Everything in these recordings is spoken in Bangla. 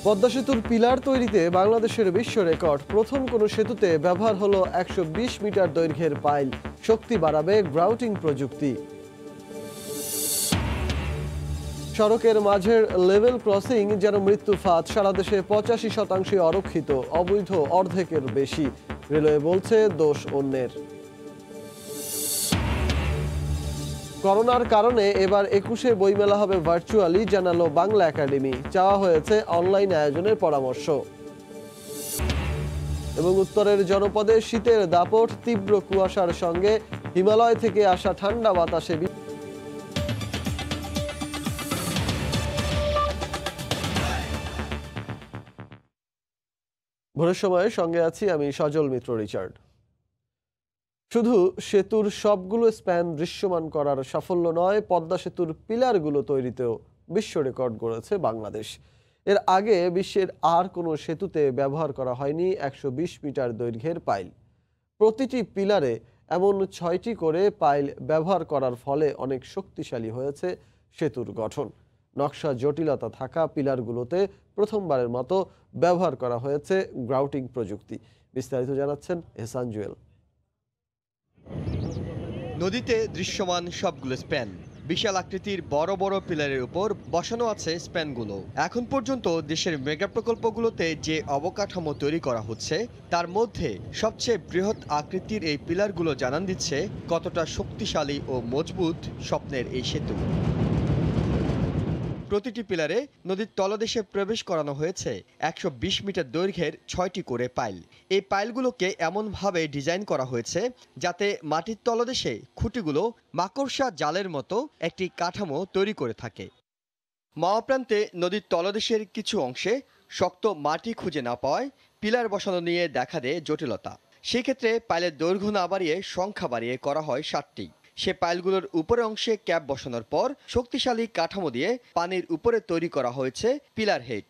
পদ্মা সেতুর পিলার তৈরিতে বাংলাদেশের বিশ্ব রেকর্ড। প্রথম কোনো সেতুতে ব্যবহার হলো ১২০ মিটার দৈর্ঘ্যের পাইল। শক্তি বাড়াবে গ্রাউটিং প্রযুক্তি। সড়কের মাঝের লেভেল ক্রসিং যেন মৃত্যু ফাঁদ। সারা দেশে ৮৫% অরক্ষিত, অবৈধ অর্ধেকের বেশি। রেলওয়ে বলছে দোষ অন্যের। করোনার কারণে এবার ২১শে বইমেলা হবে ভার্চুয়ালি, জানালো বাংলা একাডেমি। চাওয়া হয়েছে অনলাইন আয়োজনের পরামর্শ। এবং উত্তরের জনপদে শীতের দাপট, তীব্র কুয়াশার সঙ্গে হিমালয় থেকে আসা ঠান্ডা বাতাসে। ভোরের সময়ে সঙ্গে আছি আমি সজল মিত্র রিচার্ড। শুধু সেতুর সবগুলো স্প্যান দৃশ্যমান করার সাফল্য নয়, পদ্মা সেতুর পিলারগুলো তৈরিতেও বিশ্ব রেকর্ড গড়েছে বাংলাদেশ। এর আগে বিশ্বের আর কোনো সেতুতে ব্যবহার করা হয়নি ১২০ মিটার দৈর্ঘ্যের পাইল। প্রতিটি পিলারে এমন ৬টি করে পাইল ব্যবহার করার ফলে অনেক শক্তিশালী হয়েছে সেতুর গঠন। নকশা জটিলতা থাকা পিলারগুলোতে প্রথমবারের মতো ব্যবহার করা হয়েছে গ্রাউটিং প্রযুক্তি। বিস্তারিত জানাচ্ছেন এহসান জুয়েল। নদীতে দৃশ্যমান সবগুলো স্প্যান, বিশাল আকৃতির বড় বড় পিলারের উপর বসানো আছে স্প্যানগুলো। এখন পর্যন্ত দেশের মেগা প্রকল্পগুলোতে যে অবকাঠামো তৈরি করা হচ্ছে তার মধ্যে সবচেয়ে বৃহৎ আকৃতির এই পিলারগুলো জানান দিচ্ছে কতটা শক্তিশালী ও মজবুত স্বপ্নের এই সেতু। প্রতিটি পিলারে নদীর তলদেশে প্রবেশ করানো হয়েছে ১২০ মিটার দৈর্ঘ্যের ৬টি করে পাইল। এই পাইলগুলোকে এমনভাবে ডিজাইন করা হয়েছে যাতে মাটির তলদেশে খুঁটিগুলো মাকড়সা জালের মতো একটি কাঠামো তৈরি করে থাকে। মাওয়া নদীর তলদেশের কিছু অংশে শক্ত মাটি খুঁজে না পাওয়ায় পিলার বসানো নিয়ে দেখা দেয় জটিলতা। সেক্ষেত্রে পাইলের দৈর্ঘ্য না বাড়িয়ে সংখ্যা বাড়িয়ে করা হয় ৭টি। সে পাইলগুলোর উপরের অংশে ক্যাপ বসানোর পর শক্তিশালী কাঠামো দিয়ে পানির উপরে তৈরি করা হয়েছে পিলার হেড।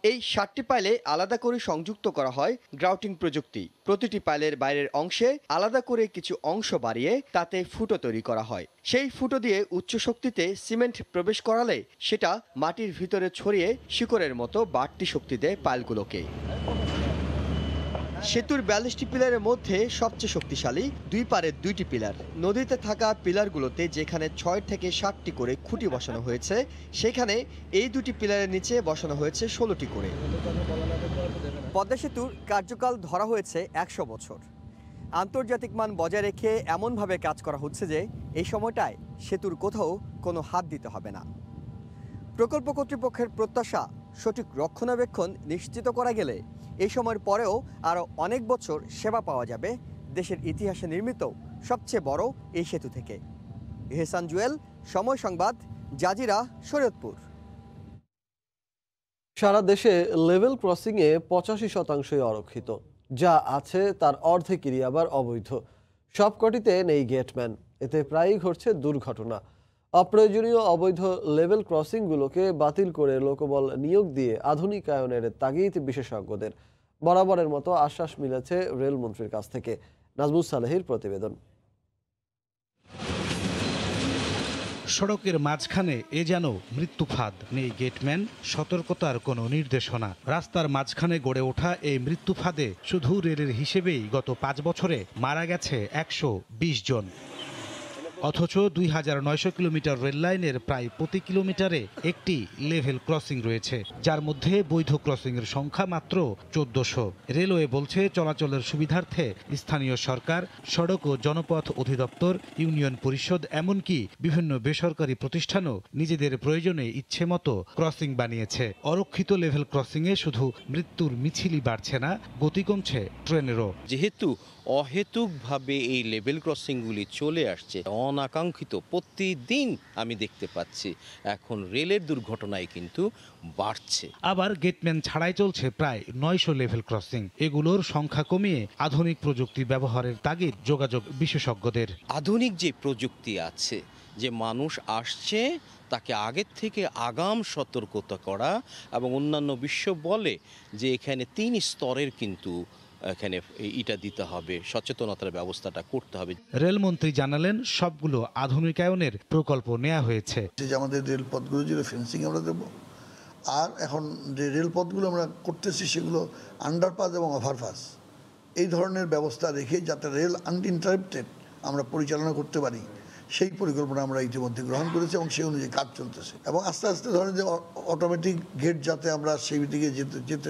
এই ৭টি পাইলে আলাদা করে সংযুক্ত করা হয় গ্রাউটিং প্রযুক্তি। প্রতিটি পাইলের বাইরের অংশে আলাদা করে কিছু অংশ বাড়িয়ে তাতে ফুটো তৈরি করা হয়। সেই ফুটো দিয়ে উচ্চ শক্তিতে সিমেন্ট প্রবেশ করালে সেটা মাটির ভিতরে ছড়িয়ে শিকড়ের মতো বাড়তি শক্তি দেয় পাইলগুলোকে। সেতুর ৪২টি পিলারের মধ্যে সবচেয়ে শক্তিশালী দুই পারের ২টি পিলার। নদীতে থাকা পিলারগুলোতে যেখানে ৬ থেকে ৭টি করে খুঁটি বসানো হয়েছে, সেখানে এই দুটি পিলারের নিচে বসানো হয়েছে ১৬টি করে। পদ্মা সেতুর কার্যকাল ধরা হয়েছে ১০০ বছর। আন্তর্জাতিক মান বজায় রেখে এমনভাবে কাজ করা হচ্ছে যে এই সময়টায় সেতুর কোথাও কোনো হাত দিতে হবে না। প্রকল্প কর্তৃপক্ষের প্রত্যাশা, সঠিক রক্ষণাবেক্ষণ নিশ্চিত করা গেলে এই সময়ের পরেও আরও অনেক বছর সেবা পাওয়া যাবে দেশের ইতিহাসে নির্মিত সবচেয়ে বড় এই সেতু থেকে। এহসান জুয়েল, সময় সংবাদ, জাজিরা, শরীয়তপুর। সারা দেশে লেভেল ক্রসিংয়ে ৮৫% অরক্ষিত, যা আছে তার অর্ধেকেরই আবার অবৈধ। সবকটিতে নেই গেটম্যান। এতে প্রায়ই ঘটছে দুর্ঘটনা। অপ্রয়োজনীয় অবৈধ লেভেল ক্রসিংগুলোকে বাতিল করে লোকবল নিয়োগ দিয়ে আধুনিকায়নের তাগিদ বিশেষজ্ঞদের। বরাবরের মতো আশ্বাস মিলেছে রেলমন্ত্রীর কাছ থেকে। নাজমুস সালেহির প্রতিবেদন। সড়কের মাঝখানে এ যেন মৃত্যু ফাঁদ। নেই গেটম্যান, সতর্কতার কোনো নির্দেশনা। রাস্তার মাঝখানে গড়ে ওঠা এই মৃত্যু ফাঁদে শুধু রেলের হিসেবেই গত ৫ বছরে মারা গেছে ১২০ জন। অথচ ২৯০০ কিলোমিটার রেল লাইনের প্রায় প্রতি কিলোমিটারে একটি লেভেল ক্রসিং রয়েছে, যার মধ্যে বৈধ ক্রসিংয়ের সংখ্যা মাত্র ১৪০০। রেলওয়ে বলছে চলাচলের সুবিধার্থে স্থানীয় সরকার, সড়ক ও জনপথ অধিদপ্তর, ইউনিয়ন পরিষদ, এমনকি বিভিন্ন বেসরকারি প্রতিষ্ঠানও নিজেদের প্রয়োজনে ইচ্ছে মতো ক্রসিং বানিয়েছে। অরক্ষিত লেভেল ক্রসিংয়ে শুধু মৃত্যুর মিছিলই বাড়ছে না, গতি কমছে ট্রেনেরও। যেহেতু অহেতুকভাবে এই লেভেল ক্রসিংগুলি চলে আসছে, অনাকাঙ্ক্ষিত প্রতিদিন আমি দেখতে পাচ্ছি, এখন রেলের দুর্ঘটনায় কিন্তু বাড়ছে। আবার গেটম্যান ছাড়াই চলছে প্রায় ৯০০ লেভেল ক্রসিং। এগুলোর সংখ্যা কমিয়ে আধুনিক প্রযুক্তি ব্যবহারের তাগিদ যোগাযোগ বিশেষজ্ঞদের। আধুনিক যে প্রযুক্তি আছে, যে মানুষ আসছে তাকে আগের থেকে আগাম সতর্কতা করা, এবং অন্যান্য বিশ্ব বলে যে এখানে ৩ স্তরের কিন্তু এখানে এটা দিতে হবে, সচেতনতার ব্যবস্থাটা করতে হবে। রেলমন্ত্রী জানালেন সবগুলো আধুনিকায়নের প্রকল্প নেওয়া হয়েছে। যে আমাদের রেলপথগুলো যে ফেন্সিং আমরা দেবো, আর এখন যে রেলপথগুলো আমরা করতেছি সেগুলো আন্ডারপাস এবং ওভারপাস এই ধরনের ব্যবস্থা রেখে যাতে রেল আনইন্টারাপ্টেড আমরা পরিচালনা করতে পারি সেই পরিকল্পনা আমরা ইতিমধ্যে গ্রহণ করেছি এবং সেই অনুযায়ী কাজ চলতেছে এবং আস্তে আস্তে ধরেন যে অটোমেটিক গেট যাতে আমরা সেই দিকে যেতে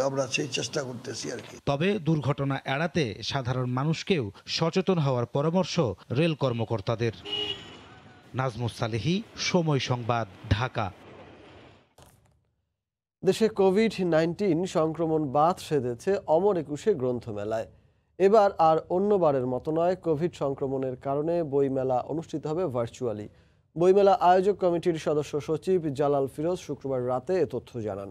আমরা সেই চেষ্টা করতেছি আর কি। তবে দুর্ঘটনা এড়াতে সাধারণ মানুষকেও সচেতন হওয়ার পরামর্শ রেল কর্মকর্তাদের। নাজমুস সালেহী, সময় সংবাদ, ঢাকা। দেশে কোভিড-19 সংক্রমণ বাদ সেধেছে অমর একুশে গ্রন্থমেলায়। এবার আর অন্যবারের মতো নয়, কোভিড সংক্রমণের কারণে বইমেলা অনুষ্ঠিত হবে ভার্চুয়ালি। বইমেলা আয়োজক কমিটির সদস্য সচিব জালাল ফিরোজ শুক্রবার রাতে এ তথ্য জানান।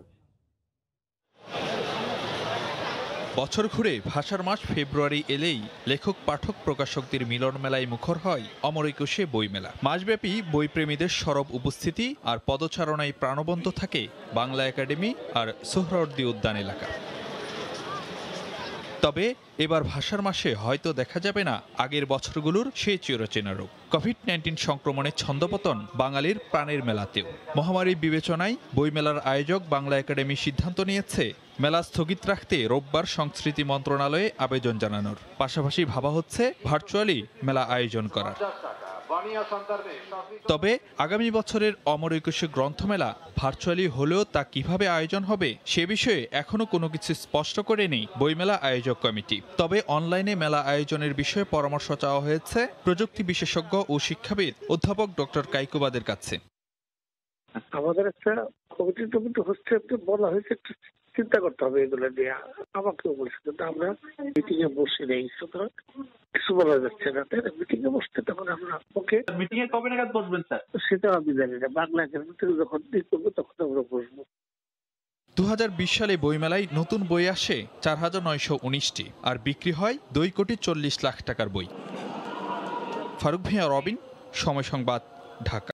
বছর ঘুরে ভাষার মাস ফেব্রুয়ারি এলেই লেখক পাঠক প্রকাশকদের মিলন মেলায় মুখর হয় অমর একুশে বইমেলা। মাসব্যাপী বইপ্রেমীদের সরব উপস্থিতি আর পদচারণায় প্রাণবন্ত থাকে বাংলা একাডেমি আর সোহরাওয়ার্দী উদ্যান এলাকা। তবে এবার ভাষার মাসে হয়তো দেখা যাবে না আগের বছরগুলোর সেই চিরচেনা রূপ। কোভিড-19 সংক্রমণের ছন্দপতন বাঙালির প্রাণের মেলাতেও। মহামারী বিবেচনায় বইমেলার আয়োজক বাংলা একাডেমি সিদ্ধান্ত নিয়েছে মেলা স্থগিত রাখতে রোববার সংস্কৃতি মন্ত্রণালয়ে আবেদন জানানোর পাশাপাশি ভাবা হচ্ছে ভার্চুয়ালি মেলা আয়োজন করার। তবে আগামী বছরের অমর একুশে গ্রন্থমেলা ভার্চুয়ালি হলেও তা কিভাবে আয়োজন হবে সে বিষয়ে এখনো কোনো কিছু স্পষ্ট করেনি বইমেলা আয়োজক কমিটি। তবে অনলাইনে মেলা আয়োজনের বিষয়ে পরামর্শ চাওয়া হয়েছে প্রযুক্তি বিশেষজ্ঞ ও শিক্ষাবিদ অধ্যাপক ডক্টর কাইকুবাদের কাছে। আমাদের একটা কমিটি হচ্ছে, বলা হয়েছে একটু চিন্তা করতে হবে এগুলো নিয়ে। আমাকেও বলছে কিন্তু আমরা মিটিং এ বসে নেই, সুতরাং কিছু বলা যাচ্ছে না। তাই মিটিং এ বসতে তখন আমরা ওকে। মিটিং এ কবে নাগাদ বসবেন স্যার? সেটা আমি জানি না। বাংলা একাডেমি থেকে যখন ঠিক করবো তখন আমরা বসবো। 2020 সালে বইমেলায় নতুন বই আসে 4919টি আর বিক্রি হয় 2,40,00,000 টাকার বই। ফারুক ভিয়া, রবিন, সময় সংবাদ, ঢাকা।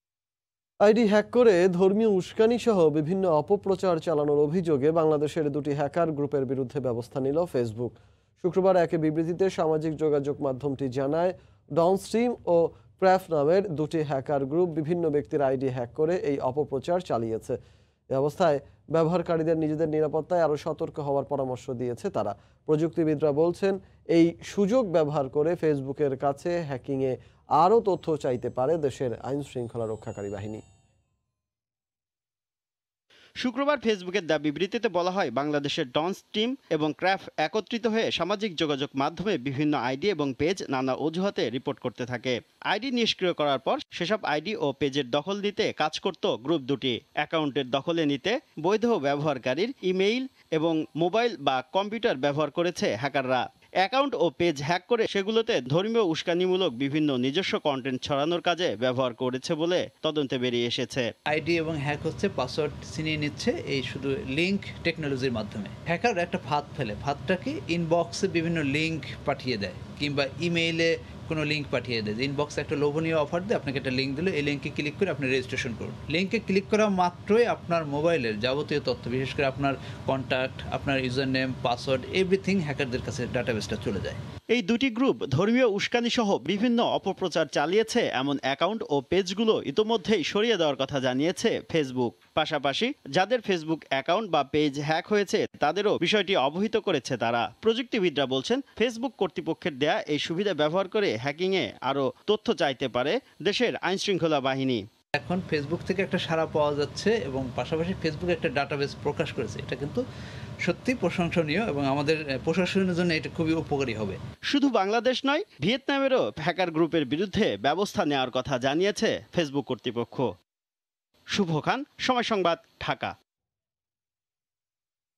আইডি হ্যাক করে ধর্মীয় উস্কানি সহ বিভিন্ন অপপ্রচার চালানোর অভিযোগে বাংলাদেশের দুটি হ্যাকার গ্রুপের বিরুদ্ধে ব্যবস্থা নিল ফেসবুক। শুক্রবার এক বিবৃতিতে সামাজিক যোগাযোগ মাধ্যমটি জানায়, ডাউনস্ট্রিম ও ক্র্যাফ নামের দুটি হ্যাকার গ্রুপ বিভিন্ন ব্যক্তির আইডি হ্যাক করে এই অপপ্রচার চালিয়েছে। এ অবস্থায় ব্যবহারকারীদের নিজেদের নিরাপত্তায় আরও সতর্ক হওয়ার পরামর্শ দিয়েছে তারা। প্রযুক্তিবিদরা বলছেন, এই সুযোগ ব্যবহার করে ফেসবুকের কাছে হ্যাকিংয়ে আরও তথ্য চাইতে পারে দেশের আইন শৃঙ্খলা রক্ষাকারী বাহিনী। শুক্রবার ফেসবুকের দেওয়া বিবৃতিতে বলা হয়, বাংলাদেশের ডাউনস্ট্রিম এবং ক্র্যাফ একত্রিত হয়ে সামাজিক যোগাযোগ মাধ্যমে বিভিন্ন আইডি এবং পেজ নানা অজুহাতে রিপোর্ট করতে থাকে। আইডি নিষ্ক্রিয় করার পর সেসব আইডি ও পেজের দখল দিতে কাজ করত গ্রুপ দুটি। অ্যাকাউন্টের দখলে নিতে বৈধ ব্যবহারকারীর ইমেইল এবং মোবাইল বা কম্পিউটার ব্যবহার করেছে হ্যাকাররা। অ্যাকাউন্ট ও পেজ হ্যাক করে সেগুলোতে ধর্মীয় উস্কানিমূলক বিভিন্ন নিজস্ব কন্টেন্ট ছড়ানোর কাজে ব্যবহার করেছে বলে তদন্তে বেরিয়ে এসেছে। আইডি এবং হ্যাক হচ্ছে পাসওয়ার্ড ছিনিয়ে নিচ্ছে এই শুধু লিঙ্ক টেকনোলজির মাধ্যমে। হ্যাকার একটা ফাঁদ ফেলে, ফাঁদটাকে ইনবক্সে বিভিন্ন লিঙ্ক পাঠিয়ে দেয় কিংবা ইমেইলে কোনো লিঙ্ক পাঠিয়ে দেয়। ইনবক্সে একটা লোভনীয় অফার দেয়, আপনাকে একটা লিঙ্ক দিল, এই লিঙ্কে ক্লিক করে আপনি রেজিস্ট্রেশন করুন। লিঙ্কে ক্লিক করা মাত্রই আপনার মোবাইলের যাবতীয় তথ্য, বিশেষ করে আপনার কন্ট্যাক্ট, আপনার ইউজার নেম, পাসওয়ার্ড, এভরিথিং হ্যাকারদের কাছে ডাটাবেসটা চলে যায়। এই দুটি গ্রুপ ধর্মীয় উস্কানি সহ বিভিন্ন অপপ্রচার চালিয়েছে এমন অ্যাকাউন্ট ও পেজগুলো ইতোমধ্যেই সরিয়ে দেওয়ার কথা জানিয়েছে ফেসবুক। পাশাপাশি যাদের ফেসবুক অ্যাকাউন্ট বা পেজ হ্যাক হয়েছে তাদেরও বিষয়টি অবহিত করেছে তারা। প্রযুক্তিবিদরা বলছেন, ফেসবুক কর্তৃপক্ষের দেয়া এই সুবিধা ব্যবহার করে হ্যাকিংয়ে আরও তথ্য চাইতে পারে দেশের আইনশৃঙ্খলা বাহিনী। এখন ফেসবুক থেকে একটা সাড়া পাওয়া যাচ্ছে এবং পাশাপাশি ফেসবুক একটা ডাটাবেস প্রকাশ করেছে। এটা কিন্তু সত্যি প্রশংসনীয় এবং আমাদের প্রশাসনের জন্য এটা খুবই উপকারী হবে। শুধু বাংলাদেশ নয়, ভিয়েতনামেরও হ্যাকার গ্রুপের বিরুদ্ধে ব্যবস্থা নেওয়ার কথা জানিয়েছে ফেসবুক কর্তৃপক্ষ। শুভ খান, সময় সংবাদ, ঢাকা।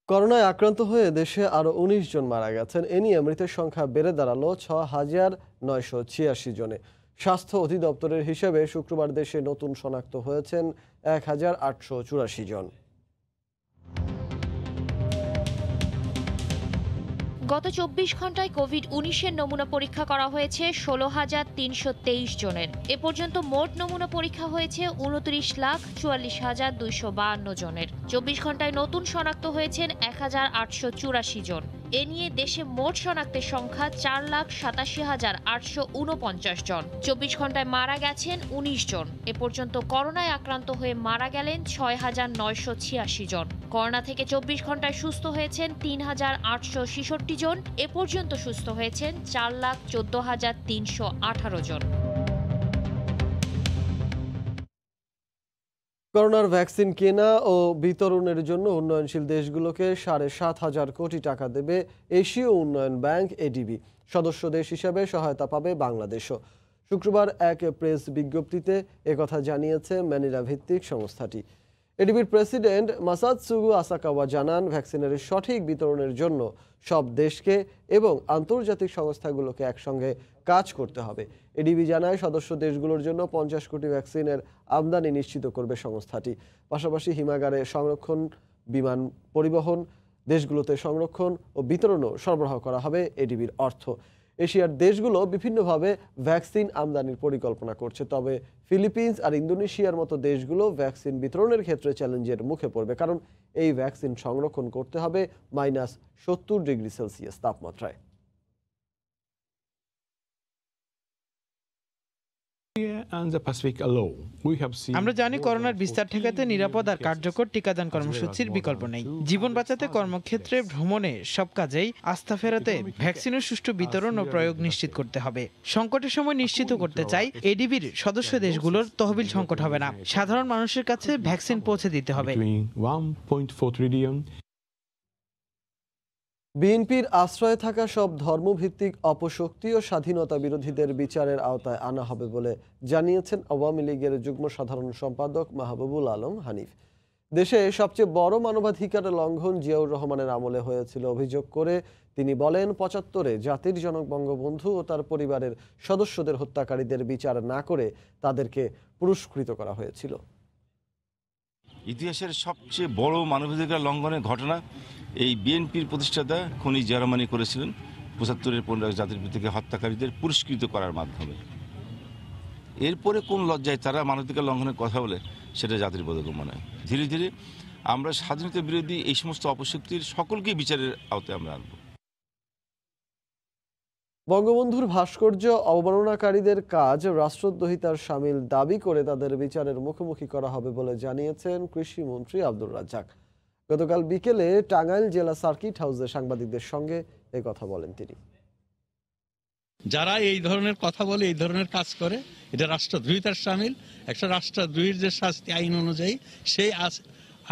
করোনায় আক্রান্ত হয়ে দেশে আরও 19 জন মারা গেছেন। এ নিয়ে মৃতের সংখ্যা বেড়ে দাঁড়ালো 6,986 জনে। স্বাস্থ্য অধিদপ্তরের হিসেবে শুক্রবার দেশে নতুন শনাক্ত হয়েছেন 1,884 জন। গত 24 ঘন্টায় কোভিড-19 নমুনা পরীক্ষা করা হয়েছে 16,323 জনের। এ পর্যন্ত মোট নমুনা পরীক্ষা হয়েছে 29,44,252 জনের। 24 ঘন্টায় নতুন শনাক্ত হয়েছেন 1,884 জন। এ নিয়ে দেশে মোট শনাক্তের সংখ্যা 4,87,849 জন। 24 ঘন্টায় মারা গেছেন 19 জন। এ পর্যন্ত করোনায় আক্রান্ত হয়ে মারা গেলেন 6,986 জন। করোনা থেকে 24 ঘন্টায় সুস্থ হয়েছেন 3,866 জন। এ পর্যন্ত সুস্থ হয়েছেন 4,14,318 জন। করোনার ভ্যাকসিন কেনা ও বিতরণের জন্য উন্নয়নশীল দেশগুলোকে 7,500 কোটি টাকা দেবে এশীয় উন্নয়ন ব্যাংক এডিবি। সদস্য দেশ হিসাবে সহায়তা পাবে বাংলাদেশও। শুক্রবার এক প্রেস বিজ্ঞপ্তিতে একথা জানিয়েছে ম্যানিলা ভিত্তিক সংস্থাটি। এডিবির প্রেসিডেন্ট মাসাতসুগু আসাকাওয়া জানান, ভ্যাকসিনের সঠিক বিতরণের জন্য সব দেশকে এবং আন্তর্জাতিক সংস্থাগুলোকে একসঙ্গে কাজ করতে হবে। এডিবি জানায়, সদস্য দেশগুলোর জন্য 50 কোটি ভ্যাকসিনের আমদানি নিশ্চিত করবে সংস্থাটি। পাশাপাশি হিমাগারে সংরক্ষণ, বিমান পরিবহন, দেশগুলোতে সংরক্ষণ ও বিতরণও সরবরাহ করা হবে এডিবির অর্থ। এশিয়ার দেশগুলো বিভিন্নভাবে ভ্যাকসিন আমদানির পরিকল্পনা করছে, তবে ফিলিপিন্স আর ইন্দোনেশিয়ার মতো দেশগুলো ভ্যাকসিন বিতরণের ক্ষেত্রে চ্যালেঞ্জের মুখে পড়বে, কারণ এই ভ্যাকসিন সংরক্ষণ করতে হবে -70 ডিগ্রি সেলসিয়াস তাপমাত্রায়। আমরা জানি করোনার বিস্তার ঠেকাতে নিরাপদ আর কার্যকর টিকাদান কর্মসূচির বিকল্প নেই। জীবন বাঁচাতে, কর্মক্ষেত্রে, ভ্রমণে, সব কাজেই আস্থা ফেরাতে ভ্যাকসিনের সুষ্ঠু বিতরণ ও প্রয়োগ নিশ্চিত করতে হবে। সংকটের সময় নিশ্চিত করতে চাই এডিবির সদস্য দেশগুলোর তহবিল সংকট হবে না। সাধারণ মানুষের কাছে ভ্যাকসিন পৌঁছে দিতে হবে। বিএনপির আশ্রয়ে থাকা সব ধর্মভিত্তিক অপশক্তি ও স্বাধীনতা বিরোধীদের বিচারের আওতায় আনা হবে বলে জানিয়েছেন আওয়ামী লীগের যুগ্ম সাধারণ সম্পাদক মাহবুবুল আলম হানিফ। দেশে সবচেয়ে বড় মানবাধিকার লঙ্ঘন জিয়াউর রহমানের আমলে হয়েছিল অভিযোগ করে তিনি বলেন, 75-এ জাতির জনক বঙ্গবন্ধু ও তার পরিবারের সদস্যদের হত্যাকারীদের বিচার না করে তাদেরকে পুরস্কৃত করা হয়েছিল। ইতিহাসের সবচেয়ে বড় মানবাধিকার লঙ্ঘনের ঘটনা এই বিএনপির প্রতিষ্ঠাতা খনি জিয়া রহমানই করেছিলেন, 75-এর 15 জাতির প্রতীকে হত্যাকারীদের পুরস্কৃত করার মাধ্যমে। এরপরে কোন লজ্জায় তারা মানবাধিকার লঙ্ঘনের কথা বলে, সেটা জাতির বোধগম্য নয়। ধীরে ধীরে আমরা স্বাধীনতা বিরোধী এই সমস্ত অপশক্তির সকলকেই বিচারের আওতায় আমরা আনব। বঙ্গবন্ধুর ভাস্কর্য অবমাননাকারীদের কাজ রাষ্ট্রদ্রোহিতার শামিল দাবি করে তাদের বিচারের মুখোমুখি করা হবে বলে জানিয়েছেন কৃষিমন্ত্রী আব্দুর রাজ্জাক। গতকাল বিকেলে টাঙ্গাইল জেলা সার্কিট হাউসে সাংবাদিকদের সঙ্গে এই কথা বলেন তিনি। যারা এই ধরনের কথা বলে, এই ধরনের কাজ করে, এটা রাষ্ট্রদ্রোহিতার শামিল। একটা রাষ্ট্রদ্রোহীর যে শাস্তি আইন অনুযায়ী, সেই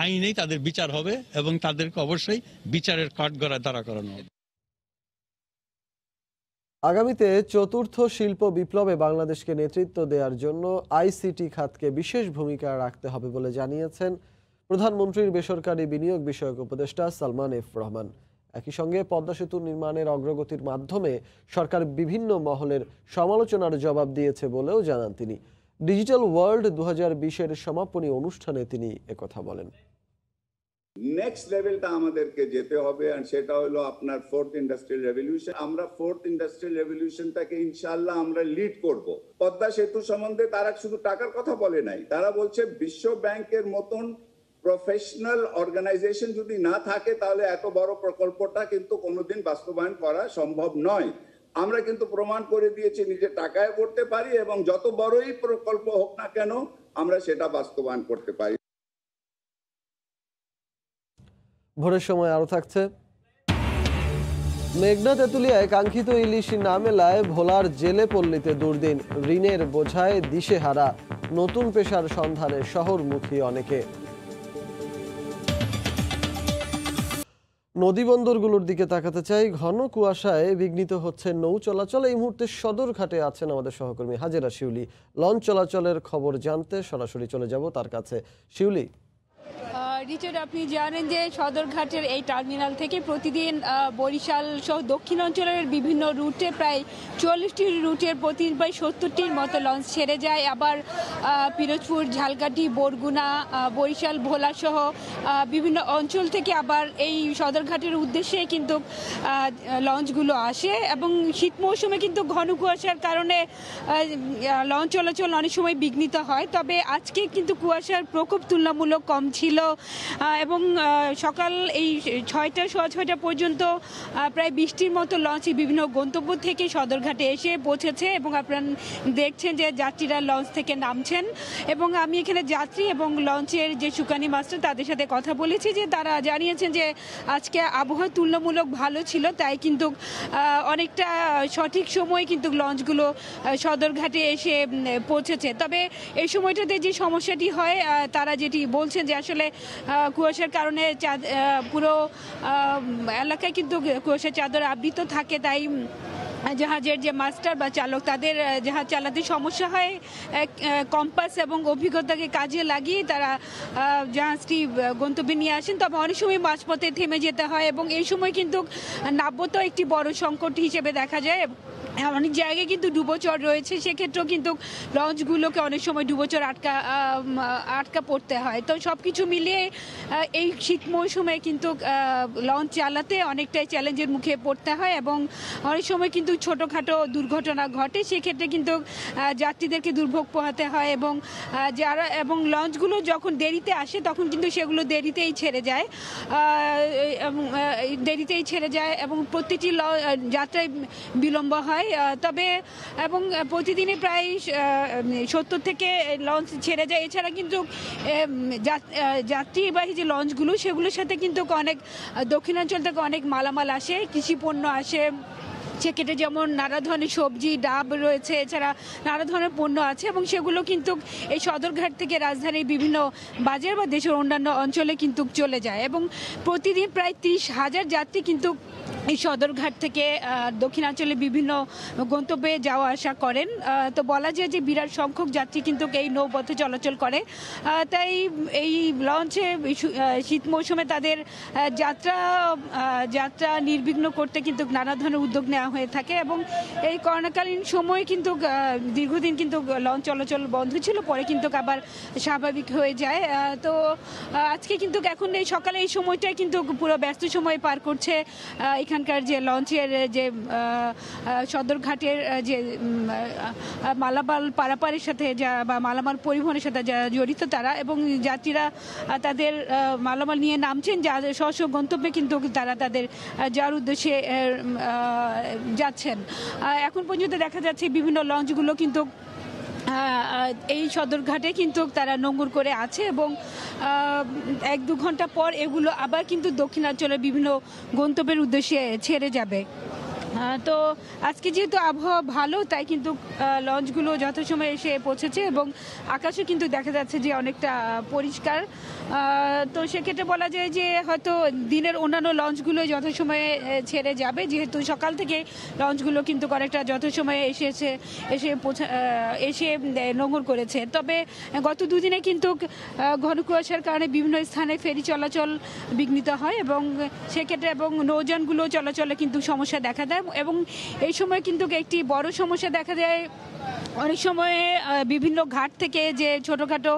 আইনেই তাদের বিচার হবে এবং তাদেরকে অবশ্যই বিচারের কাঠগড়ায় দাঁড়া করানো হবে। আগামীতে চতুর্থ শিল্প বিপ্লবে বাংলাদেশকে নেতৃত্ব দেওয়ার জন্য আইসিটি খাতকে বিশেষ ভূমিকা রাখতে হবে বলে জানিয়েছেন প্রধানমন্ত্রীর বেসরকারি বিনিয়োগ বিষয়ক উপদেষ্টা সালমান এফ রহমান। একই সঙ্গে পদ্মা সেতু নির্মাণের অগ্রগতির মাধ্যমে সরকার বিভিন্ন মহলের সমালোচনার জবাব দিয়েছে বলেও জানান তিনি। ডিজিটাল ওয়ার্ল্ড 2020-এর সমাপনী অনুষ্ঠানে তিনি একথা বলেন। নেক্সট লেভেলটা আমাদেরকে যেতে হবে, আর সেটা হলো আপনার ফোর্থ ইন্ডাস্ট্রিয়াল রেভলিউশন। আমরা ফোর্থ ইন্ডাস্ট্রিয়াল রেভলিউশনটাকে ইনশাআল্লাহ আমরা লিড করব। পদ্মা সেতু সম্বন্ধে তারা শুধু টাকার কথা বলে নাই, তারা বলছে বিশ্ব ব্যাংকের মতন প্রফেশনাল অর্গানাইজেশন যদি না থাকে, তাহলে এত বড় প্রকল্পটা কিন্তু কোনোদিন বাস্তবায়ন করা সম্ভব নয়। আমরা কিন্তু প্রমাণ করে দিয়েছি নিজে টাকায় করতে পারি, এবং যত বড়ই প্রকল্প হোক না কেন আমরা সেটা বাস্তবায়ন করতে পারি। ভোরের সময় আরো থাকছে। মেঘনা তেঁতুলিয়ায় কাঙ্ক্ষিত ইলিশ না মেলায় ভোলার জেলে পল্লীতে দুর্দিন। ঋণের বোঝায় দিশেহারা, নতুন পেশার সন্ধানে শহরমুখী অনেকে। নদী বন্দরগুলোর দিকে তাকাতে চাই। ঘন কুয়াশায় বিঘ্নিত হচ্ছে নৌ চলাচল। এই মুহূর্তে সদরঘাটে আছেন আমাদের সহকর্মী হাজেরা শিউলি। লঞ্চ চলাচলের খবর জানতে সরাসরি চলে যাব তার কাছে। শিউলি, রিচার্ড, আপনি জানেন যে সদরঘাটের এই টার্মিনাল থেকে প্রতিদিন বরিশাল সহ দক্ষিণ অঞ্চলের বিভিন্ন রুটে প্রায় 40টি রুটের প্রতি প্রায় 70টির মতো লঞ্চ ছেড়ে যায়। আবার পিরোজপুর, ঝালকাঠি, বরগুনা, বরিশাল, ভোলা সহ বিভিন্ন অঞ্চল থেকে আবার এই সদরঘাটের উদ্দেশ্যে কিন্তু লঞ্চগুলো আসে। এবং শীত মৌসুমে কিন্তু ঘন কুয়াশার কারণে লঞ্চ চলাচল অনেক সময় বিঘ্নিত হয়। তবে আজকে কিন্তু কুয়াশার প্রকোপ তুলনামূলক কম ছিল। এবং সকাল এই 6টা সোয়া 6টা পর্যন্ত প্রায় 20টির মতো লঞ্চ বিভিন্ন গন্তব্য থেকে সদরঘাটে এসে পৌঁছেছে এবং আপনারা দেখছেন যে যাত্রীরা লঞ্চ থেকে নামছেন। এবং আমি এখানে যাত্রী এবং লঞ্চের যে সুকানি মাস্টার তাদের সাথে কথা বলেছি, যে তারা জানিয়েছেন যে আজকে আবহাওয়া তুলনামূলক ভালো ছিল, তাই কিন্তু অনেকটা সঠিক সময়ে কিন্তু লঞ্চগুলো সদরঘাটে এসে পৌঁছেছে। তবে এই সময়টাতে যে সমস্যাটি হয় তারা যেটি বলছেন যে আসলে কুয়াশার কারণে পুরো এলাকায় কিন্তু কুয়াশার চাদর আবৃত থাকে, তাই জাহাজের যে মাস্টার বা চালক তাদের জাহাজ চালাতে সমস্যা হয়। কম্পাস এবং অভিজ্ঞতাকে কাজে লাগিয়ে তারা জাহাজটি গন্তব্যে নিয়ে আসেন। তবে অনেক সময় মাঝপথে থেমে যেতে হয় এবং এই সময় কিন্তু নাব্যতা একটি বড় সংকট হিসেবে দেখা যায়। অনেক জায়গায় কিন্তু ডুবোচর রয়েছে, সেক্ষেত্রেও কিন্তু লঞ্চগুলোকে অনেক সময় ডুবোচর আটকা পড়তে হয়। তো সব কিছু মিলিয়ে এই শীত মৌসুমে কিন্তু লঞ্চ চালাতে অনেকটাই চ্যালেঞ্জের মুখে পড়তে হয় এবং অনেক সময় কিন্তু ছোটোখাটো দুর্ঘটনা ঘটে, সেক্ষেত্রে কিন্তু যাত্রীদেরকে দুর্ভোগ পোহাতে হয় এবং লঞ্চগুলো যখন দেরিতে আসে তখন কিন্তু সেগুলো দেরিতেই ছেড়ে যায় এবং প্রতিটি যাত্রায় বিলম্ব হয়। তবে এবং প্রতিদিনই প্রায় 70 থেকে লঞ্চ ছেড়ে যায়। এছাড়া কিন্তু যাত্রীবাহী যে লঞ্চগুলো সেগুলোর সাথে কিন্তু অনেক দক্ষিণাঞ্চল থেকে অনেক মালামাল আসে, কৃষি পণ্য আসে, সেক্ষেত্রে যেমন নানা ধরনের সবজি ডাব রয়েছে, এছাড়া নানা ধরনের পণ্য আছে এবং সেগুলো কিন্তু এই সদরঘাট থেকে রাজধানীর বিভিন্ন বাজার বা দেশের অন্যান্য অঞ্চলে কিন্তু চলে যায় এবং প্রতিদিন প্রায় 30,000 যাত্রী কিন্তু এই সদরঘাট থেকে দক্ষিণাঞ্চলে বিভিন্ন গন্তব্যে যাওয়া আসা করেন। তো বলা যায় যে বিরাট সংখ্যক যাত্রী কিন্তু এই নৌপথে চলাচল করে, তাই এই লঞ্চে শীত মৌসুমে তাদের যাত্রা নির্বিঘ্ন করতে কিন্তু নানা ধরনের উদ্যোগ নেওয়া হয়ে থাকে এবং এই করোনাকালীন সময়ে কিন্তু দীর্ঘদিন কিন্তু লঞ্চ চলাচল বন্ধ ছিল, পরে কিন্তু আবার স্বাভাবিক হয়ে যায়। তো আজকে কিন্তু এখন এই সকালে এই সময়টাই কিন্তু পুরো ব্যস্ত সময় পার করছে এখানকার যে লঞ্চের যে সদরঘাটের যে মালামাল পারাপারের সাথে বা মালামাল পরিবহনের সাথে যারা জড়িত তারা এবং যাত্রীরা তাদের মালামাল নিয়ে নামছেন স্ব গন্তব্যে কিন্তু তারা তাদের যাওয়ার উদ্দেশ্যে যাচ্ছেন। এখন পর্যন্ত দেখা যাচ্ছে বিভিন্ন লঞ্চগুলো কিন্তু এই সদরঘাটে কিন্তু তারা নোঙর করে আছে এবং 1-2 ঘন্টা পর এগুলো আবার কিন্তু দক্ষিণাঞ্চলের বিভিন্ন গন্তব্যের উদ্দেশ্যে ছেড়ে যাবে। তো আজকে যেহেতু আবহাওয়া ভালো, তাই কিন্তু লঞ্চগুলো যথাসময়ে এসে পৌঁছেছে এবং আকাশও কিন্তু দেখা যাচ্ছে যে অনেকটা পরিষ্কার। তো সেক্ষেত্রে বলা যায় যে হয়তো দিনের অন্যান্য লঞ্চগুলো যথাসময়ে ছেড়ে যাবে, যেহেতু সকাল থেকে লঞ্চগুলো কিন্তু অনেকটা যথাসময়ে এসে নোঙর করেছে। তবে গত দুদিনে কিন্তু ঘন কুয়াশার কারণে বিভিন্ন স্থানে ফেরি চলাচল বিঘ্নিত হয় এবং সেক্ষেত্রে এবং নৌযানগুলো চলাচলে কিন্তু সমস্যা দেখা দেয় এবং এই সময় কিন্তু একটি বড় সমস্যা দেখা যায়। অনেক সময় বিভিন্ন ঘাট থেকে যে ছোটোখাটো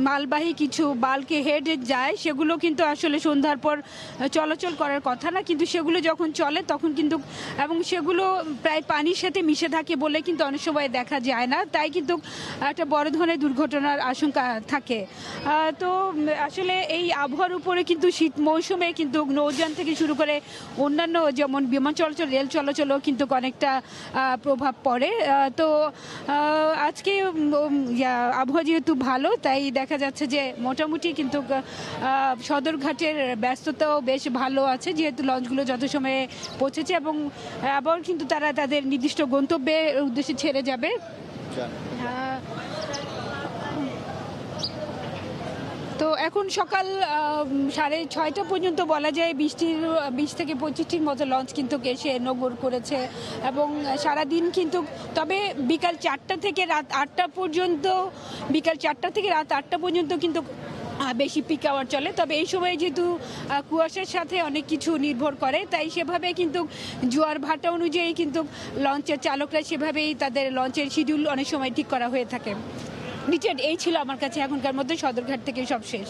মালবাহী কিছু বাল্কে হেড যায়, সেগুলো কিন্তু আসলে সন্ধ্যার পর চলাচল করার কথা না, কিন্তু সেগুলো যখন চলে তখন কিন্তু এবং সেগুলো প্রায় পানির সাথে মিশে থাকে বলে কিন্তু অনেক সময় দেখা যায় না, তাই কিন্তু একটা বড় ধরনের দুর্ঘটনার আশঙ্কা থাকে। তো আসলে এই আবহাওয়ার উপরে কিন্তু শীত মৌসুমে কিন্তু নৌযান থেকে শুরু করে অন্যান্য যেমন বিমান চলাচল, রেল চলাচলও কিন্তু অনেকটা প্রভাব পড়ে। তো আজকে আবহাওয়া যেহেতু ভালো, তাই দেখা যাচ্ছে যে মোটামুটি কিন্তু সদরঘাটের ব্যস্ততাও বেশ ভালো আছে, যেহেতু লঞ্চগুলো যথাসময়ে পৌঁছেছে এবং আবার কিন্তু তারা তাদের নির্দিষ্ট গন্তব্যের উদ্দেশ্যে ছেড়ে যাবে। তো এখন সকাল 6:30 পর্যন্ত বলা যায় 20 থেকে 25টির মতো লঞ্চ কিন্তু এসে নোঙর করেছে এবং সারাদিন কিন্তু, তবে বিকাল 4টা থেকে রাত 8টা পর্যন্ত কিন্তু বেশি পিক আওয়ার চলে। তবে এই সময় যেহেতু কুয়াশার সাথে অনেক কিছু নির্ভর করে, তাই সেভাবে কিন্তু জোয়ার ভাটা অনুযায়ী কিন্তু লঞ্চের চালকরা সেভাবেই তাদের লঞ্চের শিডিউল অনেক সময় ঠিক করা হয়ে থাকে। নিচের এই ছিল আমার কাছে এখনকার মধ্যে সদরঘাট থেকে সব শেষ।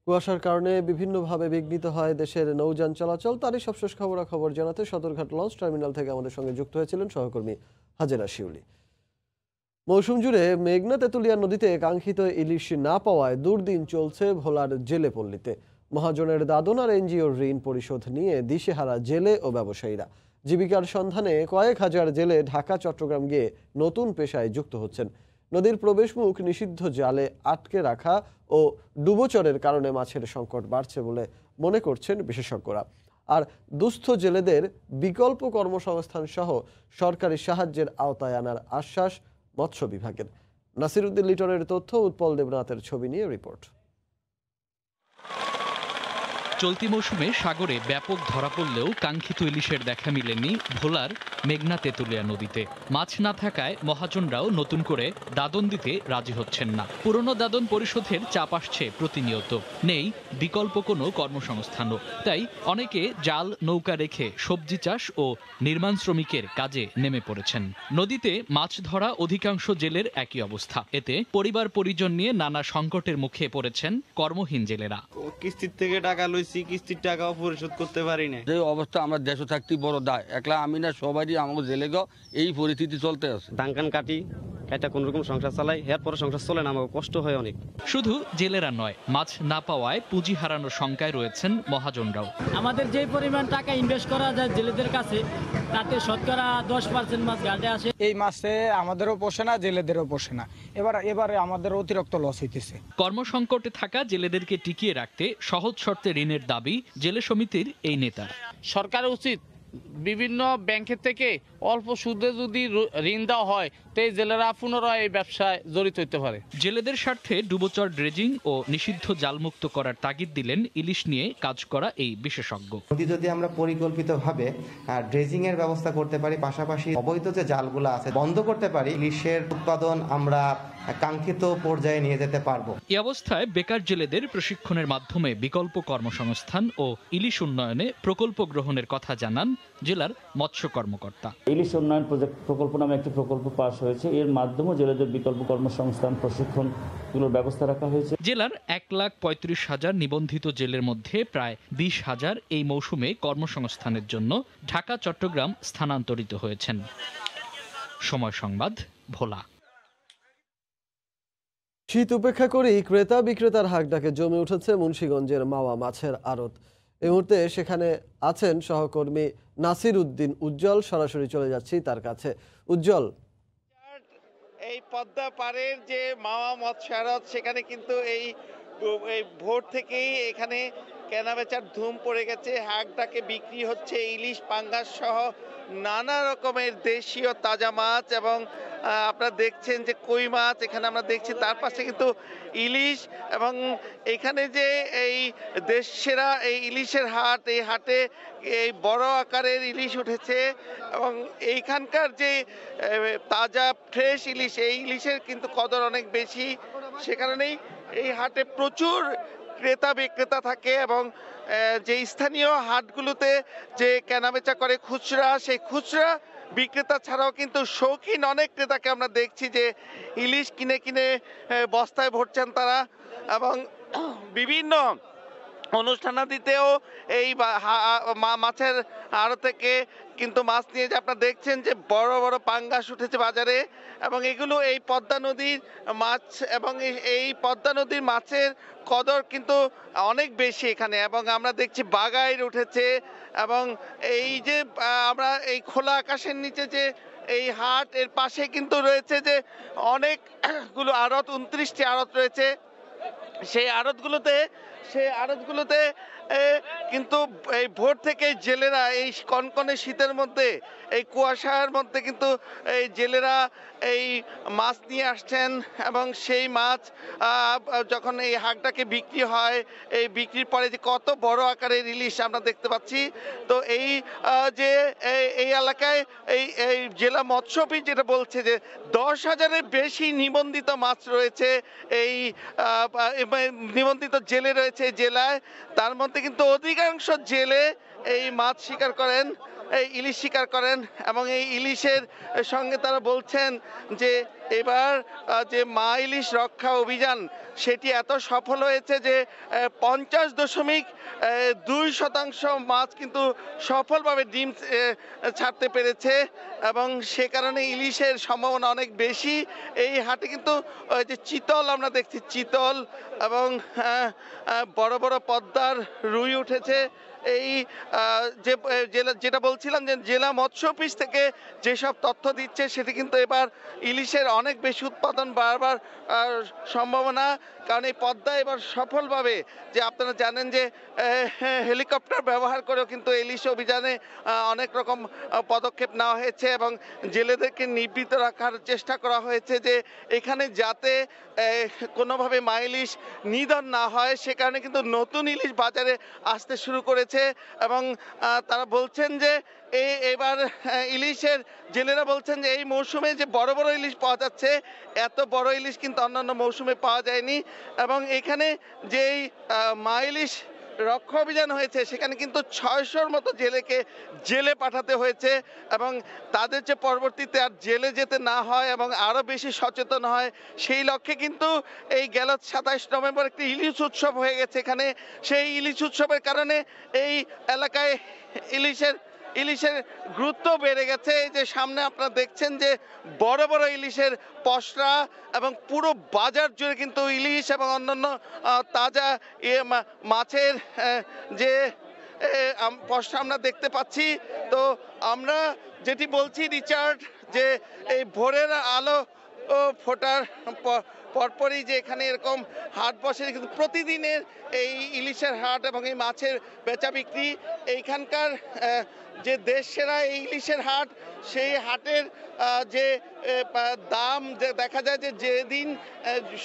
কুয়াশার কারণে বিভিন্নভাবে বিঘ্নিত হয় দেশের নৌযান চলাচল, তারই সবশেষ খবরাখবর জানাতে সদরঘাট লঞ্চ টার্মিনাল থেকে আমাদের সঙ্গে যুক্ত হয়েছিলেন সহকর্মী হাজেরা শিউলি। মৌসুম জুড়ে মেঘনা তেঁতুলিয়া নদীতে কাঙ্ক্ষিত ইলিশ না পাওয়ায় দুর্দিন চলছে ভোলার জেলে পল্লীতে। মহাজনের দাদন আর এনজিওর ঋণ পরিশোধ নিয়ে দিশেহারা জেলে ও ব্যবসায়ীরা। জীবিকার সন্ধানে কয়েক হাজার জেলে ঢাকা চট্টগ্রাম গিয়ে নতুন পেশায় যুক্ত হচ্ছেন। নদীর প্রবেশমুখ নিষিদ্ধ জালে আটকে রাখা ও ডুবোচরের কারণে মাছের সংকট বাড়ছে বলে মনে করছেন বিশেষজ্ঞরা। আর দুস্থ জেলেদের বিকল্প কর্মসংস্থান সহ সরকারি সাহায্যের আওতায় আনার আশ্বাস মৎস্য বিভাগের। নাসিরউদ্দিন লিটনের তথ্য, উৎপল দেবনাথের ছবি নিয়ে রিপোর্ট। চলতি মৌসুমে সাগরে ব্যাপক ধরা পড়লেও কাঙ্ক্ষিত ইলিশের দেখা মিলেনি ভোলার মেঘনা তেঁতুলিয়া নদীতে। মাছ না থাকায় মহাজনরাও নতুন করে দাদন দিতে রাজি হচ্ছেন না। পুরনো দাদন পরিশোধের চাপ আসছে প্রতিনিয়ত। নেই বিকল্প কোনো কর্মসংস্থানও। তাই অনেকে জাল নৌকা রেখে সবজি চাষ ও নির্মাণ শ্রমিকের কাজে নেমে পড়েছেন। নদীতে মাছ ধরা অধিকাংশ জেলের একই অবস্থা। এতে পরিবার পরিজন নিয়ে নানা সংকটের মুখে পড়েছেন কর্মহীন জেলেরা। কিস্তির থেকে টাকা কিস্তির টাকাও পরিশোধ করতে পারি না। যে অবস্থা আমার দেশে থাকতে বড় দায়, একলা আমি না সবাই আমাকে জেলে গো এই পরিস্থিতি চলতে আছে। ধান কান কাটি এটা কোন রকম সংসার চালাই, এরপরে সংসার চলে না, আমার কষ্ট হয় অনেক। শুধু জেলেরা নয়, মাছ না পাওয়ায় পুঁজি হারানোর শঙ্কায় রয়েছেন মহাজনরাও। আমাদের যে পরিমাণ টাকা ইনভেস্ট করা যায় জেলেদের কাছে, তাতে শতকরা 10% মাছ ঘাটে আসে। এই মাছে আমাদেরও পোষে না, জেলেদেরও পোষে না। এবারে আমাদের অতিরিক্ত লস হইতেছে। কর্মসংকটে থাকা জেলেদেরকে টিকিয়ে রাখতে সহজ শর্তে ঋণের দাবি জেলে সমিতির এই নেতার। সরকারের উচিত বিভিন্ন ব্যাংকের থেকে অল্প সুদে যদি ঋণ দেওয়া হয় তো এই জেলেরা পুনরায় এই ব্যবসায় জড়িত হতে পারে। জেলেদের স্বার্থে ডুবোচর ড্রেজিং ও নিষিদ্ধ জালমুক্ত করার তাগিদ দিলেন ইলিশ নিয়ে কাজ করা এই বিশেষজ্ঞ। যদি আমরা পরিকল্পিতভাবে ড্রেজিং এর ব্যবস্থা করতে পারি, পাশাপাশি অবৈধ যে জালগুলো আছে বন্ধ করতে পারি, ইলিশের উৎপাদন আমরা কাঙ্ক্ষিত পর্যায়ে নিয়ে যেতে পারবো। এই অবস্থায় বেকার জেলেদের প্রশিক্ষণের মাধ্যমে বিকল্প কর্মসংস্থান ও ইলিশ উন্নয়নে প্রকল্প গ্রহণের কথা জানান জেলার মৎস্য কর্মকর্তা। ইলিশ উন্নয়ন প্রকল্প নামে একটি প্রকল্প পাস হয়েছে, এর মাধ্যমে জেলেদের বিকল্প কর্মসংস্থান প্রশিক্ষণগুলোর ব্যবস্থা রাখা হয়েছে। জেলার 1,35,000 নিবন্ধিত জেলের মধ্যে প্রায় 20,000 এই মৌসুমে কর্মসংস্থানের জন্য ঢাকা চট্টগ্রাম স্থানান্তরিত হয়েছেন। সময় সংবাদ, ভোলা। শীত উপেক্ষা করেই ক্রেতা বিক্রেতার হাকডাকে জমে উঠেছে মুন্সিগঞ্জের মাওয়া মাছের আড়ত। এই মুহূর্তে সেখানে আছেন সহকর্মী নাসিরউদ্দিন উজ্জ্বল। সরাসরি চলে যাচ্ছি তার কাছে। উজ্জ্বল, এই পদ্মা পাড়ের যে মাওয়া মৎস্য আড়ত, সেখানে কিন্তু এই ভোর থেকেই এখানে কেনাবেচার ধুম পড়ে গেছে। হাকডাকে বিক্রি হচ্ছে ইলিশ, পাঙ্গাস সহ নানা রকমের দেশীয় তাজা মাছ, এবং আপনারা দেখছেন যে কই মাছ এখানে আমরা দেখছি, তার পাশে কিন্তু ইলিশ। এবং এখানে যে এই দেশসেরা এই ইলিশের হাট, এই হাটে এই বড় আকারের ইলিশ উঠেছে, এবং এইখানকার যে তাজা ফ্রেশ ইলিশ, এই ইলিশের কিন্তু কদর অনেক বেশি। সে কারণেই এই হাটে প্রচুর ক্রেতা বিক্রেতা থাকে, এবং যে স্থানীয় হাটগুলোতে যে কেনাবেচা করে খুচরা, সেই খুচরা বিক্রেতা ছাড়াও কিন্তু শৌখিন অনেক ক্রেতাকে আমরা দেখছি যে ইলিশ কিনে কিনে বস্তায় ভরছেন তারা, এবং বিভিন্ন অনুষ্ঠানাদিতেও এই মাছের আড়ত থেকে কিন্তু মাছ নিয়ে যে আপনারা দেখছেন যে বড় বড় পাঙ্গাস উঠেছে বাজারে, এবং এগুলো এই পদ্মা নদীর মাছ, এবং এই পদ্মা নদীর মাছের কদর কিন্তু অনেক বেশি এখানে। এবং আমরা দেখছি বাগাইর উঠেছে, এবং এই যে আমরা এই খোলা আকাশের নিচে যে এই হাট, এর পাশে কিন্তু রয়েছে যে অনেকগুলো আড়ত, 29টি আড়ত রয়েছে। সেই আড়তগুলোতে কিন্তু এই ভোর থেকে জেলেরা এই কনকনে শীতের মধ্যে, এই কুয়াশার মধ্যে কিন্তু এই জেলেরা এই মাছ নিয়ে আসছেন, এবং সেই মাছ যখন এই হাকডাকে বিক্রি হয়, এই বিক্রির পরে যে কত বড় আকারের ইলিশ আমরা দেখতে পাচ্ছি। তো এই যে এই এলাকায় এই জেলা মৎস্য অফিস যেটা বলছে যে 10,000-এর বেশি নিবন্ধিত মাছ রয়েছে, এই নিবন্ধিত জেলে রয়েছে জেলায়। তার মধ্যে কিন্তু অধিকাংশ জেলে এই মাছ শিকার করেন, এই ইলিশ শিকার করেন, এবং এই ইলিশের সঙ্গে তারা বলছেন যে এবার যে মা ইলিশ রক্ষা অভিযান সেটি এত সফল হয়েছে যে 50.2% মাছ কিন্তু সফলভাবে ডিম ছাড়তে পেরেছে এবং সে কারণে ইলিশের সম্ভাবনা অনেক বেশি। এই হাটে কিন্তু যে চিতল আমরা দেখছি, চিতল এবং বড় বড় পদ্মার রুই উঠেছে। এই যেটা বলছিলাম যে জেলা মৎস্য অফিস থেকে যেসব তথ্য দিচ্ছে সেটি কিন্তু এবার ইলিশের অনেক বেশি উৎপাদন বাড়বার সম্ভাবনা, কারণ এই পদ্মা এবার সফলভাবে, যে আপনারা জানেন যে হেলিকপ্টার ব্যবহার করেও কিন্তু ইলিশ অভিযানে অনেক রকম পদক্ষেপ নেওয়া হয়েছে এবং জেলেদেরকে নিবৃত্ত রাখার চেষ্টা করা হয়েছে যে এখানে যাতে কোনোভাবে মা ইলিশ নিধন না হয়, সে কারণে কিন্তু নতুন ইলিশ বাজারে আসতে শুরু করেছে এবং তারা বলছেন যে এবার ইলিশের জেলেরা বলছেন যে এই মৌসুমে যে বড় বড় ইলিশ পাওয়া যাচ্ছে, এত বড় ইলিশ কিন্তু অন্যান্য মৌসুমে পাওয়া যায়নি এবং এখানে যেই মা ইলিশ রক্ষা অভিযান হয়েছে সেখানে কিন্তু 600-র মতো জেলেকে জেলে পাঠাতে হয়েছে এবং তাদের যে পরবর্তীতে আর জেলে যেতে না হয় এবং আরো বেশি সচেতন হয়, সেই লক্ষ্যে কিন্তু এই গেল 27 নভেম্বর একটি ইলিশ উৎসব হয়ে গেছে এখানে। সেই ইলিশ উৎসবের কারণে এই এলাকায় ইলিশের গুরুত্ব বেড়ে গেছে। এই যে সামনে আপনারা দেখছেন যে বড় বড় ইলিশের পসরা এবং পুরো বাজার জুড়ে কিন্তু ইলিশ এবং অন্যান্য তাজা মাছের যে পসরা আমরা দেখতে পাচ্ছি। তো আমরা যেটি বলছি রিচার্ড, যে এই ভোরের আলো ফোটার পরপরই যে এখানে এরকম হাট বসে, কিন্তু প্রতিদিনের এই ইলিশের হাট এবং এই মাছের বেচা বিক্রি, এইখানকার যে দেশ সেরা এই ইলিশের হাট, সেই হাটের যে দাম দেখা যায় যে যেদিন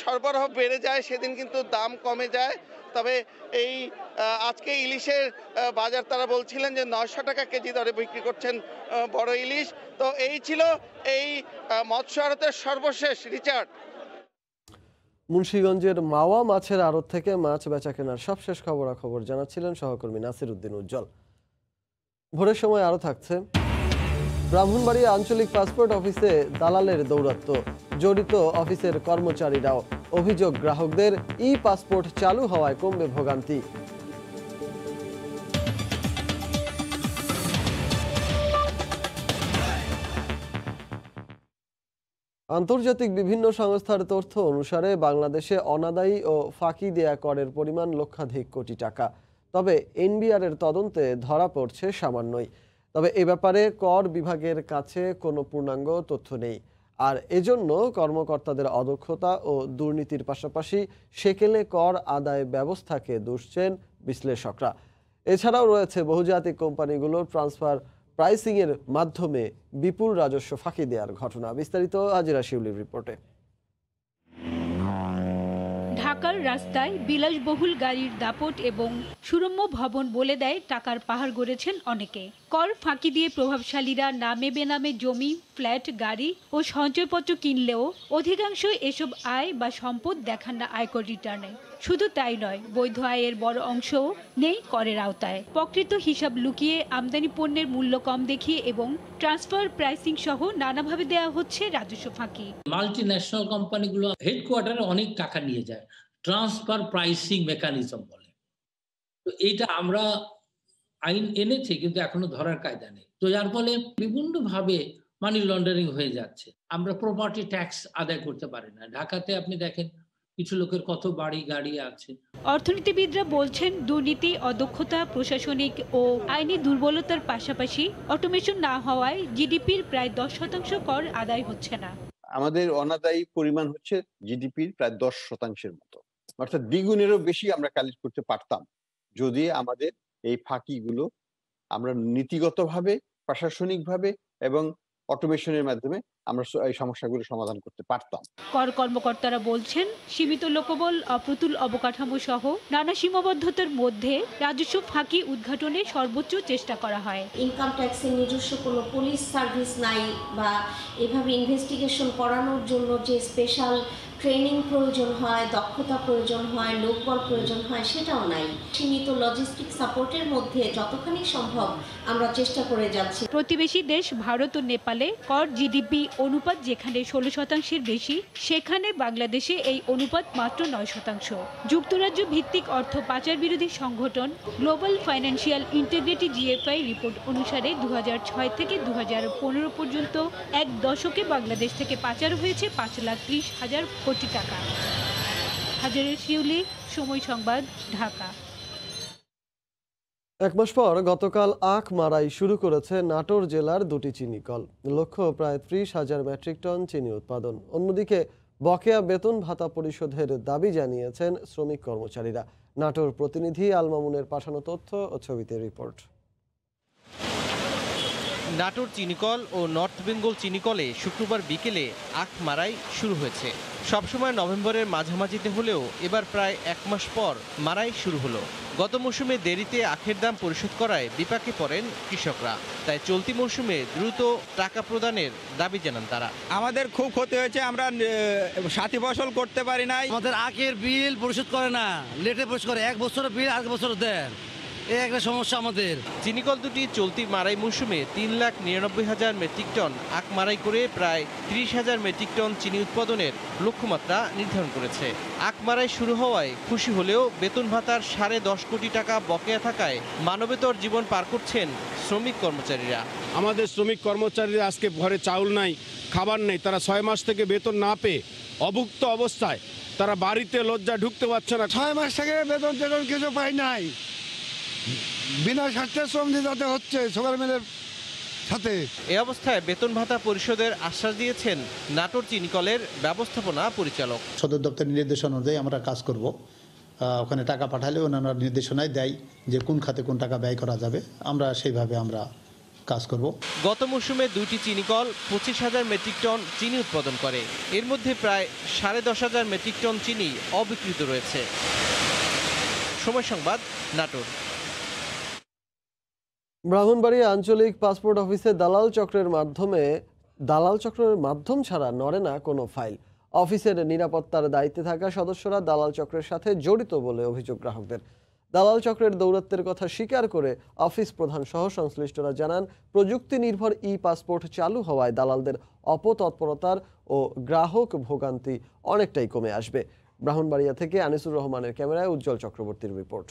সরবরাহ বেড়ে যায় সেদিন কিন্তু দাম কমে যায়। তবে এই আজকে ইলিশের বাজার তারা বলছিলেন যে 900 টাকা কেজি দরে বিক্রি করছেন বড় ইলিশ। তো এই ছিল এই মৎস্য আড়তের সর্বশেষ রিচার্ড। মুন্সিগঞ্জের মাওয়া মাছের আড়ত থেকে মাছ বেচা কেনার সবশেষ খবরাখবর জানাচ্ছিলেন সহকর্মী নাসির উদ্দিন উজ্জ্বল। ভোরের সময় আরও থাকছে, ব্রাহ্মণবাড়িয়া আঞ্চলিক পাসপোর্ট অফিসে দালালের দৌরাত্ম্য, জড়িত অফিসের কর্মচারীরাও, অভিযোগ গ্রাহকদের ই পাসপোর্ট চালু হওয়ায় কমবে ভোগান্তি। আন্তর্জাতিক বিভিন্ন সংস্থার তথ্য অনুসারে বাংলাদেশে অনাদায়ী ও ফাঁকি দেয়া করের পরিমাণ লক্ষাধিক কোটি টাকা। তবে এনবিআর এর তদন্তে ধরা পড়ছে সামান্যই। তবে এ ব্যাপারে কর বিভাগের কাছে কোনো পূর্ণাঙ্গ তথ্য নেই, আর এজন্য কর্মকর্তাদের অদক্ষতা ও দুর্নীতির পাশাপাশি সেকেলে কর আদায় ব্যবস্থাকে দুষছেন বিশ্লেষকরা। এছাড়াও রয়েছে বহুজাতিক কোম্পানিগুলোর ট্রান্সফার প্রাইসিং এর মাধ্যমে বিপুল রাজস্ব ফাঁকি দেওয়ার ঘটনা। বিস্তারিত হাজিরা শিউলির রিপোর্টে। ঢাকার রাস্তায় বিলাসবহুল গাড়ির দাপট এবং সুরম্য ভবন বলে দেয় টাকার পাহাড় গড়েছেন অনেকে। কর ফাঁকি দিয়ে প্রভাবশালীরা নামে বেনামে জমি, ফ্ল্যাট, গাড়ি ও সঞ্চয়পত্র কিনলেও অধিকাংশ এসব আয় বা সম্পদ দেখান না আয়কর রিটার্নে। শুধু তাই নয়, বৈধ আয়ের বড় অংশও নেই করের আওতায়। প্রকৃত হিসাব লুকিয়ে আমদানি পণ্যের মূল্য কম দেখিয়ে এবং ট্রান্সফার প্রাইসিং সহ নানাভাবে দেওয়া হচ্ছে রাজস্ব ফাঁকি। মাল্টি ন্যাশনাল কোম্পানিগুলো হেডকোয়ার্টারে অনেক টাকা নিয়ে যায়, ট্রান্সফার প্রাইসিং মেকানিজম বলে। তো এইটা আমরা আইন এনেছি কিন্তু এখনো ধরার কায়দা নেই। তো যার ফলে বিভিন্নভাবে মানি লন্ডারিং হয়ে যাচ্ছে। আমরা প্রপার্টি ট্যাক্স আদায় করতে পারি না। ঢাকাতে আপনি দেখেন কিছু লোকের কত বাড়ি গাড়ি আছে। অর্থনীতিবিদরা বলছেন দুর্নীতি, অদক্ষতা, প্রশাসনিক ও আইনি দুর্বলতার পাশাপাশি অটোমেশন না হওয়ায় জিডিপির প্রায় 10% কর আদায় হচ্ছে না। আমাদের অনাদায়ী পরিমাণ হচ্ছে জিডিপির প্রায় 10% মতো, অর্থাৎ দ্বিগুণেরও বেশি আমরা কালেক্ট করতে পারতাম যদি আমাদের এই ফাঁকিগুলো আমরা নীতিগতভাবে, প্রশাসনিকভাবে এবং অটোমেশনের মাধ্যমে আমরা এই সমস্যাগুলো সমাধান করতে পারতাম। কর কর্মকর্তারা বলছেন সীমিত লোকবল, অপ্রতুল অবকাঠামো সহ নানা সীমাবদ্ধতার মধ্যে রাজস্ব ফাঁকি উদ্ঘাটনে সর্বোচ্চ চেষ্টা করা হয়। ইনকাম ট্যাক্সের নিজস্ব কোনো পুলিশ সার্ভিস নাই বা এভাবে ইনভেস্টিগেশন করানোর জন্য যে স্পেশাল ট্রেনিং প্রয়োজন হয়, দক্ষতা প্রয়োজন হয়, লোকবল প্রয়োজন হয়, সেটাও নাই। সীমিত লজিস্টিক সাপোর্টের মধ্যে যতখানি সম্ভব আমরা চেষ্টা করে যাচ্ছি। প্রতিবেশী দেশ ভারত ও নেপালে কর জিডিপি অনুপাত যেখানে 16% বেশি, সেখানে বাংলাদেশে এই অনুপাত মাত্র 9%। যুক্তরাজ্য ভিত্তিক অর্থ পাচার বিরোধী সংগঠন global financial integrity GFI report অনুসারে 2006 থেকে 2015 পর্যন্ত এক দশকে বাংলাদেশ থেকে পাচার হয়েছে 5,30,000 কোটি টাকা। হাজারের শিউলি, সময় সংবাদ, ঢাকা। এক মাস পর গতকাল আখ মারাই শুরু করেছে নাটোর জেলার দুটি চিনি কল। লক্ষ্য প্রায় 30,000 মেট্রিক টন চিনি উৎপাদন। অন্যদিকে বকেয়া বেতন ভাতা পরিশোধের দাবি জানিয়েছেন শ্রমিক কর্মচারীরা। নাটোর প্রতিনিধি আল মামুনের পাঠানো তথ্য ও ছবিতে রিপোর্ট। নাটোর চিনিকল ও নর্থ বেঙ্গল চিনিকলে শুক্রবার বিকেলে আখ মারাই শুরু হয়েছে। সবসময় নভেম্বরের মাঝামাঝিতে হলেও এবার প্রায় এক মাস পর মারাই শুরু হলো। গত মৌসুমে দেরিতে আখের দাম পরিশোধ করায় বিপাকে পড়েন কৃষকরা। তাই চলতি মৌসুমে দ্রুত টাকা প্রদানের দাবি জানান তারা। আমাদের খুব ক্ষতি হয়েছে, আমরা সাথী ফসল করতে পারি নাই। আমাদের আখের বিল পরিশোধ করে না, লেটে পরিশোধ করে, এক বছরের বিল আরেক বছর দেন, এই একটা সমস্যা আমাদের। চিনিকল দুটি চলতি মারাই মৌসুমে 3,99,000 মেট্রিক টন আখ মারাই করে প্রায় 30,000 মেট্রিক টন চিনি উৎপাদনের লক্ষ্যমাত্রা নির্ধারণ করেছে। আখ মারাই শুরু হওয়ায় খুশি হলেও বেতন ভাতার 10.5 কোটি টাকা বকেয়া থাকায় মানবেতর জীবন পার করছেন শ্রমিক কর্মচারীরা। আমাদের শ্রমিক কর্মচারীরা আজকে ঘরে চাউল নাই, খাবার নেই। তারা 6 মাস থেকে বেতন না পেয়ে অভুক্ত অবস্থায় তারা বাড়িতে লজ্জা ঢুকতে পারছে না। 6 মাস থেকে বেতন কিছু পাই নাই, বিনা স্বার্থে শ্রম দিতে হচ্ছে সুগার মিলের সাথে। এই অবস্থায় বেতন ভাতা পরিশোধের আশ্বাস দিয়েছেন নাটোর চিনিকলের ব্যবস্থাপনা পরিচালক। সদর দপ্তরের নির্দেশনা অনুযায়ী আমরা কাজ করব। ওখানে টাকা পাঠালে ওনারা নির্দেশনায় দেয় যে কোন খাতে কোন টাকা ব্যয় করা যাবে, আমরা সেইভাবে আমরা কাজ করব। গত মৌসুমে দুইটি চিনিকল 25,000 মেট্রিক টন চিনি উৎপাদন করে। এর মধ্যে প্রায় 10,500 মেট্রিক টন চিনি অবিকৃত রয়েছে। সময় সংবাদ, নাটোর। ব্রাহ্মণবাড়িয়া আঞ্চলিক পাসপোর্ট অফিসে দালাল চক্রের মাধ্যম ছাড়া নড়ে না কোনো ফাইল। অফিসের নিরাপত্তার দায়িত্বে থাকা সদস্যরা দালাল চক্রের সাথে জড়িত বলে অভিযোগ গ্রাহকদের। দালাল চক্রের দৌরাত্বের কথা স্বীকার করে অফিস প্রধান সহ সংশ্লিষ্টরা জানান, প্রযুক্তি নির্ভর পাসপোর্ট চালু হওয়ায় দালালদের অপতৎপরতার ও গ্রাহক ভোগান্তি অনেকটাই কমে আসবে। ব্রাহ্মণবাড়িয়া থেকে আনিসুর রহমানের ক্যামেরায় উজ্জ্বল চক্রবর্তীর রিপোর্ট।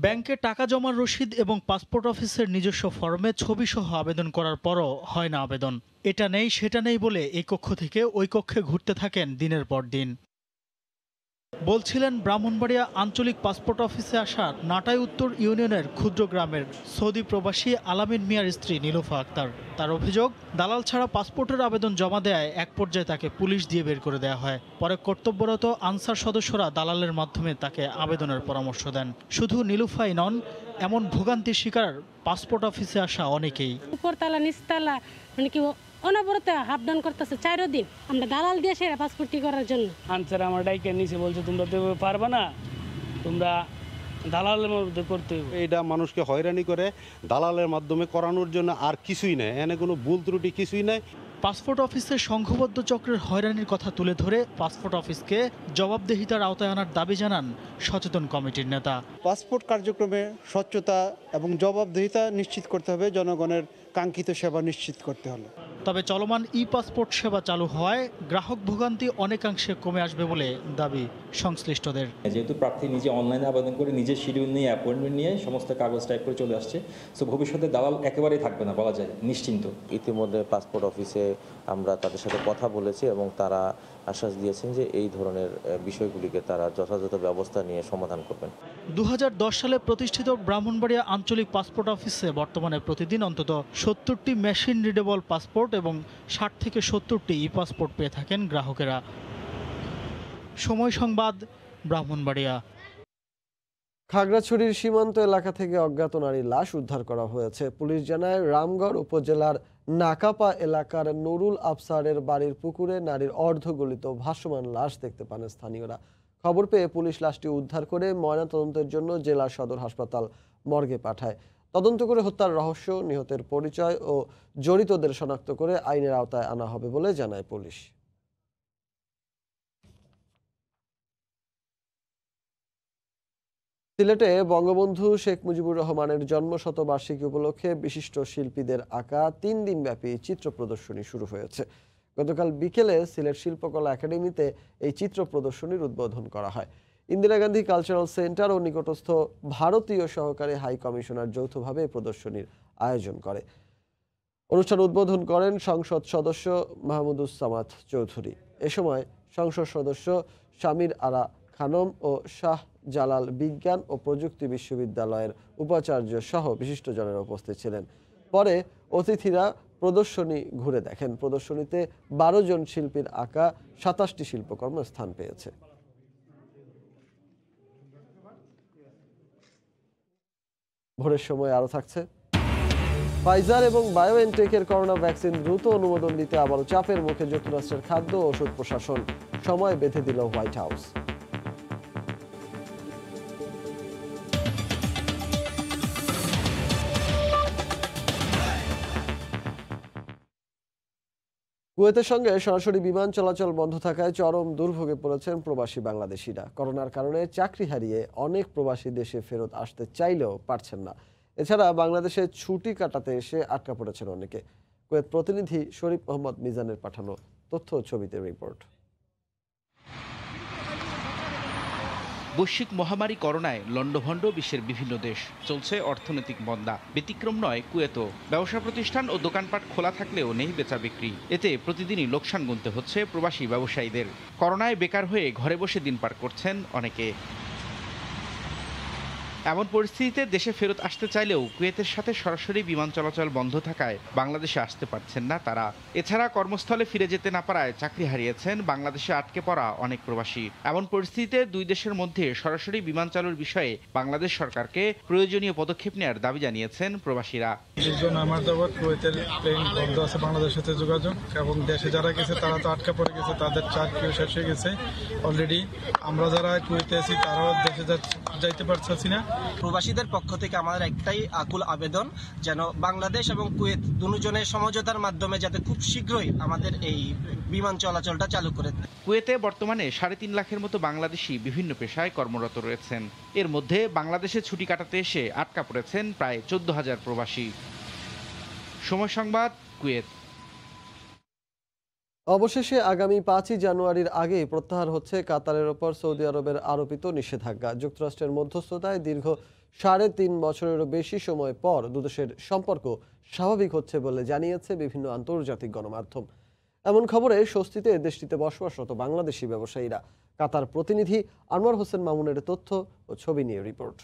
ব্যাংকে টাকা জমার রসিদ এবং পাসপোর্ট অফিসের নিজস্ব ফর্মে ছবি সহ আবেদন করার পরও হয় না আবেদন। এটা নেই সেটা নেই বলে এই কক্ষ থেকে ওই কক্ষে ঘুরতে থাকেন দিনের পর দিন। বলছিলেন ব্রাহ্মণবাড়িয়া আঞ্চলিক পাসপোর্ট অফিসে আসা নাটাই উত্তর ইউনিয়নের ক্ষুদ্র গ্রামের সৌদি প্রবাসী আলামিন মিয়ার স্ত্রী নীলুফা আক্তার। তার অভিযোগ, দালাল ছাড়া পাসপোর্টের আবেদন জমা দেয় এক পর্যায়ে তাকে পুলিশ দিয়ে বের করে দেওয়া হয়। পরে কর্তব্যরত আনসার সদস্যরা দালালের মাধ্যমে তাকে আবেদনের পরামর্শ দেন। শুধু নীলুফাই নন, এমন ভোগান্তির শিকার পাসপোর্ট অফিসে আসা অনেকেই। উপরতলা নিচতলা মানে কি অনবরত হাবডাউন করতেছে 4 দিন আমরা দালাল দিয়ে সেরা পাসপোর্টটি করার জন্য। আনসার আমার ডাইকে নিচে বলছে তোমরা তো পারবে না, তোমরা দালালের মধ্যে করতে হবে। এটা মানুষকে হয়রানি করে দালালের মাধ্যমে করানোর জন্য, আর কিছুই নেই, এখানে কোনো ভুল ত্রুটি কিছুই নেই। পাসপোর্ট অফিসের সংঘবদ্ধ চক্রের হয়রানির কথা তুলে ধরে পাসপোর্ট অফিসকে জবাবদিহিতার আওতায় আনার দাবি জানান সচেতন কমিটির নেতা। পাসপোর্ট কার্যক্রমে স্বচ্ছতা এবং জবাবদিহিতা নিশ্চিত করতে হবে, জনগণের কাঙ্ক্ষিত সেবা নিশ্চিত করতে হলে। তবে চলমান পাসপোর্ট সেবা চালু হওয়ায় গ্রাহক ভোগান্তি অনেকাংশে কমে আসবে বলে দাবি সংশ্লিষ্টদের। যেহেতু প্রার্থী নিজে অনলাইনে আবেদন করে নিজের শিডিউল নিয়ে অ্যাপয়েন্টমেন্ট নিয়ে সমস্ত কাগজ টাইপ করে চলে আসছে, সো ভবিষ্যতে দালাল একেবারেই থাকবে না বলা যায়, নিশ্চিন্ত। ইতিমধ্যে পাসপোর্ট অফিসে আমরা তাদের সাথে কথা বলেছি এবং তারা আশ্বাস দিয়েছেন যে এই ধরনের বিষয়গুলিকে তারা যথাযথ ব্যবস্থা নিয়ে সমাধান করবেন। 2010 সালে প্রতিষ্ঠিত ব্রাহ্মণবাড়িয়া আঞ্চলিক পাসপোর্ট অফিসে বর্তমানে প্রতিদিন অন্তত 70টি মেশিন রিডেবল পাসপোর্ট এবং 60 থেকে 70টি পাসপোর্ট পেয়ে থাকেন গ্রাহকেরা। সময় সংবাদ, ব্রাহ্মণবাড়িয়া। খাগড়াছড়ির সীমান্ত এলাকা থেকে অজ্ঞাত নারীর লাশ উদ্ধার করা হয়েছে। পুলিশ জানায়, রামগড় উপজেলার নাকাপা এলাকার নুরুল আফসারের বাড়ির পুকুরে নারীর অর্ধগলিত ভাসমান লাশ দেখতে পান স্থানীয়রা। খবর পেয়ে পুলিশ লাশটি উদ্ধার করে ময়নাতদন্তের জন্য জেলা সদর হাসপাতাল মর্গে পাঠায়। তদন্ত করে হত্যার রহস্য, নিহতের পরিচয় ও জড়িতদের শনাক্ত করে আইনের আওতায় আনা হবে বলে জানায় পুলিশ। সিলেটে বঙ্গবন্ধু শেখ মুজিবুর রহমানের জন্মশতবার্ষিকী উপলক্ষে বিশিষ্ট শিল্পীদের আঁকা 3 দিনব্যাপী চিত্র প্রদর্শনী শুরু হয়েছে। গতকাল বিকেলে সিলেট শিল্পকলা একাডেমিতে এই চিত্র প্রদর্শনীর উদ্বোধন করা হয়। ইন্দিরা গান্ধী কালচারাল সেন্টার ও নিকটস্থ ভারতীয় সহকারী হাই কমিশনার যৌথভাবে এই প্রদর্শনীর আয়োজন করে। অনুষ্ঠান উদ্বোধন করেন সংসদ সদস্য মাহমুদুজ্জামান চৌধুরী। এ সময় সংসদ সদস্য শামির আরা খানম ও শাহ জালাল বিজ্ঞান ও প্রযুক্তি বিশ্ববিদ্যালয়ের উপাচার্য সহ বিশিষ্টজনেরা উপস্থিত ছিলেন। পরে অতিথিরা প্রদর্শনী ঘুরে দেখেন। প্রদর্শনীতে 12 জন শিল্পীর আঁকা 27টি শিল্পকর্ম স্থান পেয়েছে। ভোরের সময় আরো থাকছে, ফাইজার এবং বায়োএনটেকের করোনা ভ্যাকসিন দ্রুত অনুমোদন দিতে আবারও চাপের মুখে যুক্তরাষ্ট্রের খাদ্য ও ওষুধ প্রশাসন, সময় বেঁধে দিল হোয়াইট হাউস। কুয়েতের সঙ্গে সরাসরি বিমান চলাচল বন্ধ থাকায় চরম দুর্ভোগে পড়েছেন প্রবাসী বাংলাদেশিরা। করোনার কারণে চাকরি হারিয়ে অনেক প্রবাসী দেশে ফেরত আসতে চাইলেও পারছেন না। এছাড়া বাংলাদেশে ছুটি কাটাতে এসে আটকা পড়েছেন অনেকে। কুয়েত প্রতিনিধি শরীফ মোহাম্মদ মিজানের পাঠানো তথ্য ও ছবিতে রিপোর্ট। বৈশ্বিক মহামারী করোনায় লণ্ডভণ্ড বিশ্বের বিভিন্ন দেশ, চলছে অর্থনৈতিক মন্দা। ব্যতিক্রম নয় কুয়েতও। ব্যবসা প্রতিষ্ঠান ও দোকানপাট খোলা থাকলেও নেই বেচা বিক্রি। এতে প্রতিদিনই লোকসান গুনতে হচ্ছে প্রবাসী ব্যবসায়ীদের। করোনায় বেকার হয়ে ঘরে বসে দিন পার করছেন অনেকে। এমন পরিস্থিতিতে দেশে ফেরত আসতে চাইলেও কুয়েতের সাথে সরাসরি বিমান চলাচল বন্ধ থাকায় বাংলাদেশে আসতে পারছেন না তারা। এছাড়া কর্মস্থলে ফিরে যেতে না পারায় চাকরি হারিয়েছেন বাংলাদেশে আটকে পড়া অনেক প্রবাসী। এমন পরিস্থিতিতে দুই দেশের মধ্যে সরাসরি বিমান চালুর বিষয়ে বাংলাদেশ সরকারকে প্রয়োজনীয় পদক্ষেপ নেওয়ার দাবি জানিয়েছেন প্রবাসীরা। আমার যাবৎ কুয়েতের প্লেন বন্ধ আছে বাংলাদেশের সাথে যোগাযোগ, এবং দেশে যারা গেছে তারা তো আটকা পড়ে গেছে, তাদের চাকরিও শেষ হয়ে গেছে অলরেডি। আমরা যারা কুয়েতে আছি তারাও দেশে যাইতে পারছি না। প্রবাসীদের পক্ষ থেকে আমাদের একটাই আকুল আবেদন, যেন বাংলাদেশ এবং কুয়েত দুজনের সমঝোতার মাধ্যমে যাতে খুব শীঘ্রই আমাদের এই বিমান চলাচলটা চালু করে। কুয়েতে বর্তমানে 3.5 লাখের মতো বাংলাদেশি বিভিন্ন পেশায় কর্মরত রয়েছেন। এর মধ্যে বাংলাদেশে ছুটি কাটাতে এসে আটকা পড়েছেন প্রায় 14,000 প্রবাসী। সময় সংবাদ, কুয়েত। অবশেষে আগামী 5ই জানুয়ারির আগেই প্রত্যাহার হচ্ছে কাতারের ওপর সৌদি আরবের আরোপিত নিষেধাজ্ঞা। যুক্তরাষ্ট্রের মধ্যস্থতায় দীর্ঘ 3.5 বছরেরও বেশি সময় পর দুদেশের সম্পর্ক স্বাভাবিক হচ্ছে বলে জানিয়েছে বিভিন্ন আন্তর্জাতিক গণমাধ্যম। এমন খবরে স্বস্তিতে দেশটিতে বসবাসরত বাংলাদেশি ব্যবসায়ীরা। কাতার প্রতিনিধি আনোয়ার হোসেন মামুনের তথ্য ও ছবি নিয়ে রিপোর্ট।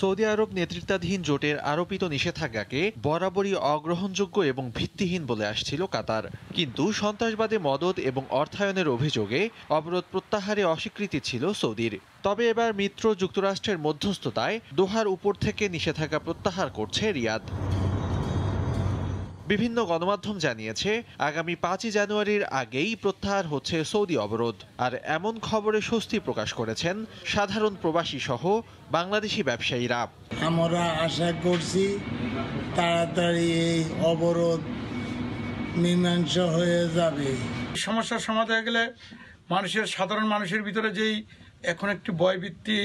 সৌদি আরব নেতৃত্বাধীন জোটের আরোপিত নিষেধাজ্ঞাকে বরাবরই অগ্রহণযোগ্য এবং ভিত্তিহীন বলে আসছিল কাতার। কিন্তু সন্ত্রাসবাদে মদদ এবং অর্থায়নের অভিযোগে অবরোধ প্রত্যাহারে অস্বীকৃতি ছিল সৌদির। তবে এবার মিত্র যুক্তরাষ্ট্রের মধ্যস্থতায় দোহার উপর থেকে নিষেধাজ্ঞা প্রত্যাহার করছে রিয়াদ। বিভিন্ন গণমাধ্যম জানিয়েছে আগামী 5ই জানুয়ারির আগেই প্রত্যাহার হচ্ছে সৌদি অবরোধ। আর এমন খবরে স্বস্তি প্রকাশ করেছেন সাধারণ প্রবাসী সহ বাংলাদেশি ব্যবসায়ীরা। আমরা আশা করছি তাড়াতাড়ি এই অবরোধ মীমাংসা হয়ে যাবে। সমস্যার সমাধান হয়ে গেলে সাধারণ মানুষের ভিতরে যেই এখন একটি ভয়ভীতি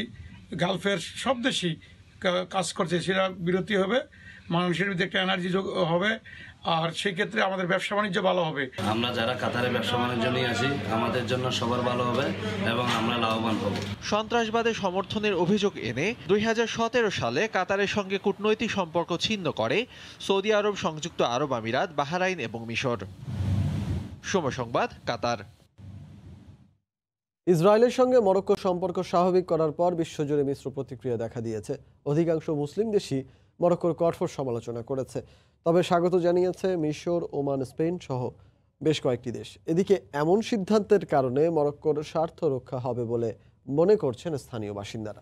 গালফের সব দেশই কাজ করছে সেটা বিরতি হবে, মানুষের ভিতরে একটা এনার্জি হবে, আর সেই ক্ষেত্রে আমাদের ব্যবসা বাণিজ্য ভালো হবে। আমরা যারা কাতারে ব্যবসা বাণিজ্য নিয়ে আসি আমাদের জন্য সবার ভালো হবে এবং আমরা লাভবান হব। সন্ত্রাসবাদের সমর্থনের অভিযোগ এনে 2017 সালে কাতারের সঙ্গে কূটনৈতিক সম্পর্ক ছিন্ন করে সৌদি আরব, সংযুক্ত আরব আমিরাত, বাহরাইন এবং মিশর। সময় সংবাদ, কাতার। ইসরায়েলের সঙ্গে মরক্কোর সম্পর্ক স্বাভাবিক করার পর বিশ্বজুড়ে মিশ্র প্রতিক্রিয়া দেখা দিয়েছে। অধিকাংশ মুসলিম দেশই মরক্কোর কঠোর সমালোচনা করেছে। তবে স্বাগত জানিয়েছে মিশর, ওমান, স্পেন সহ বেশ কয়েকটি দেশ। এদিকে এমন সিদ্ধান্তের কারণে মরক্কোর স্বার্থ রক্ষা হবে বলে মনে করছেন স্থানীয় বাসিন্দারা।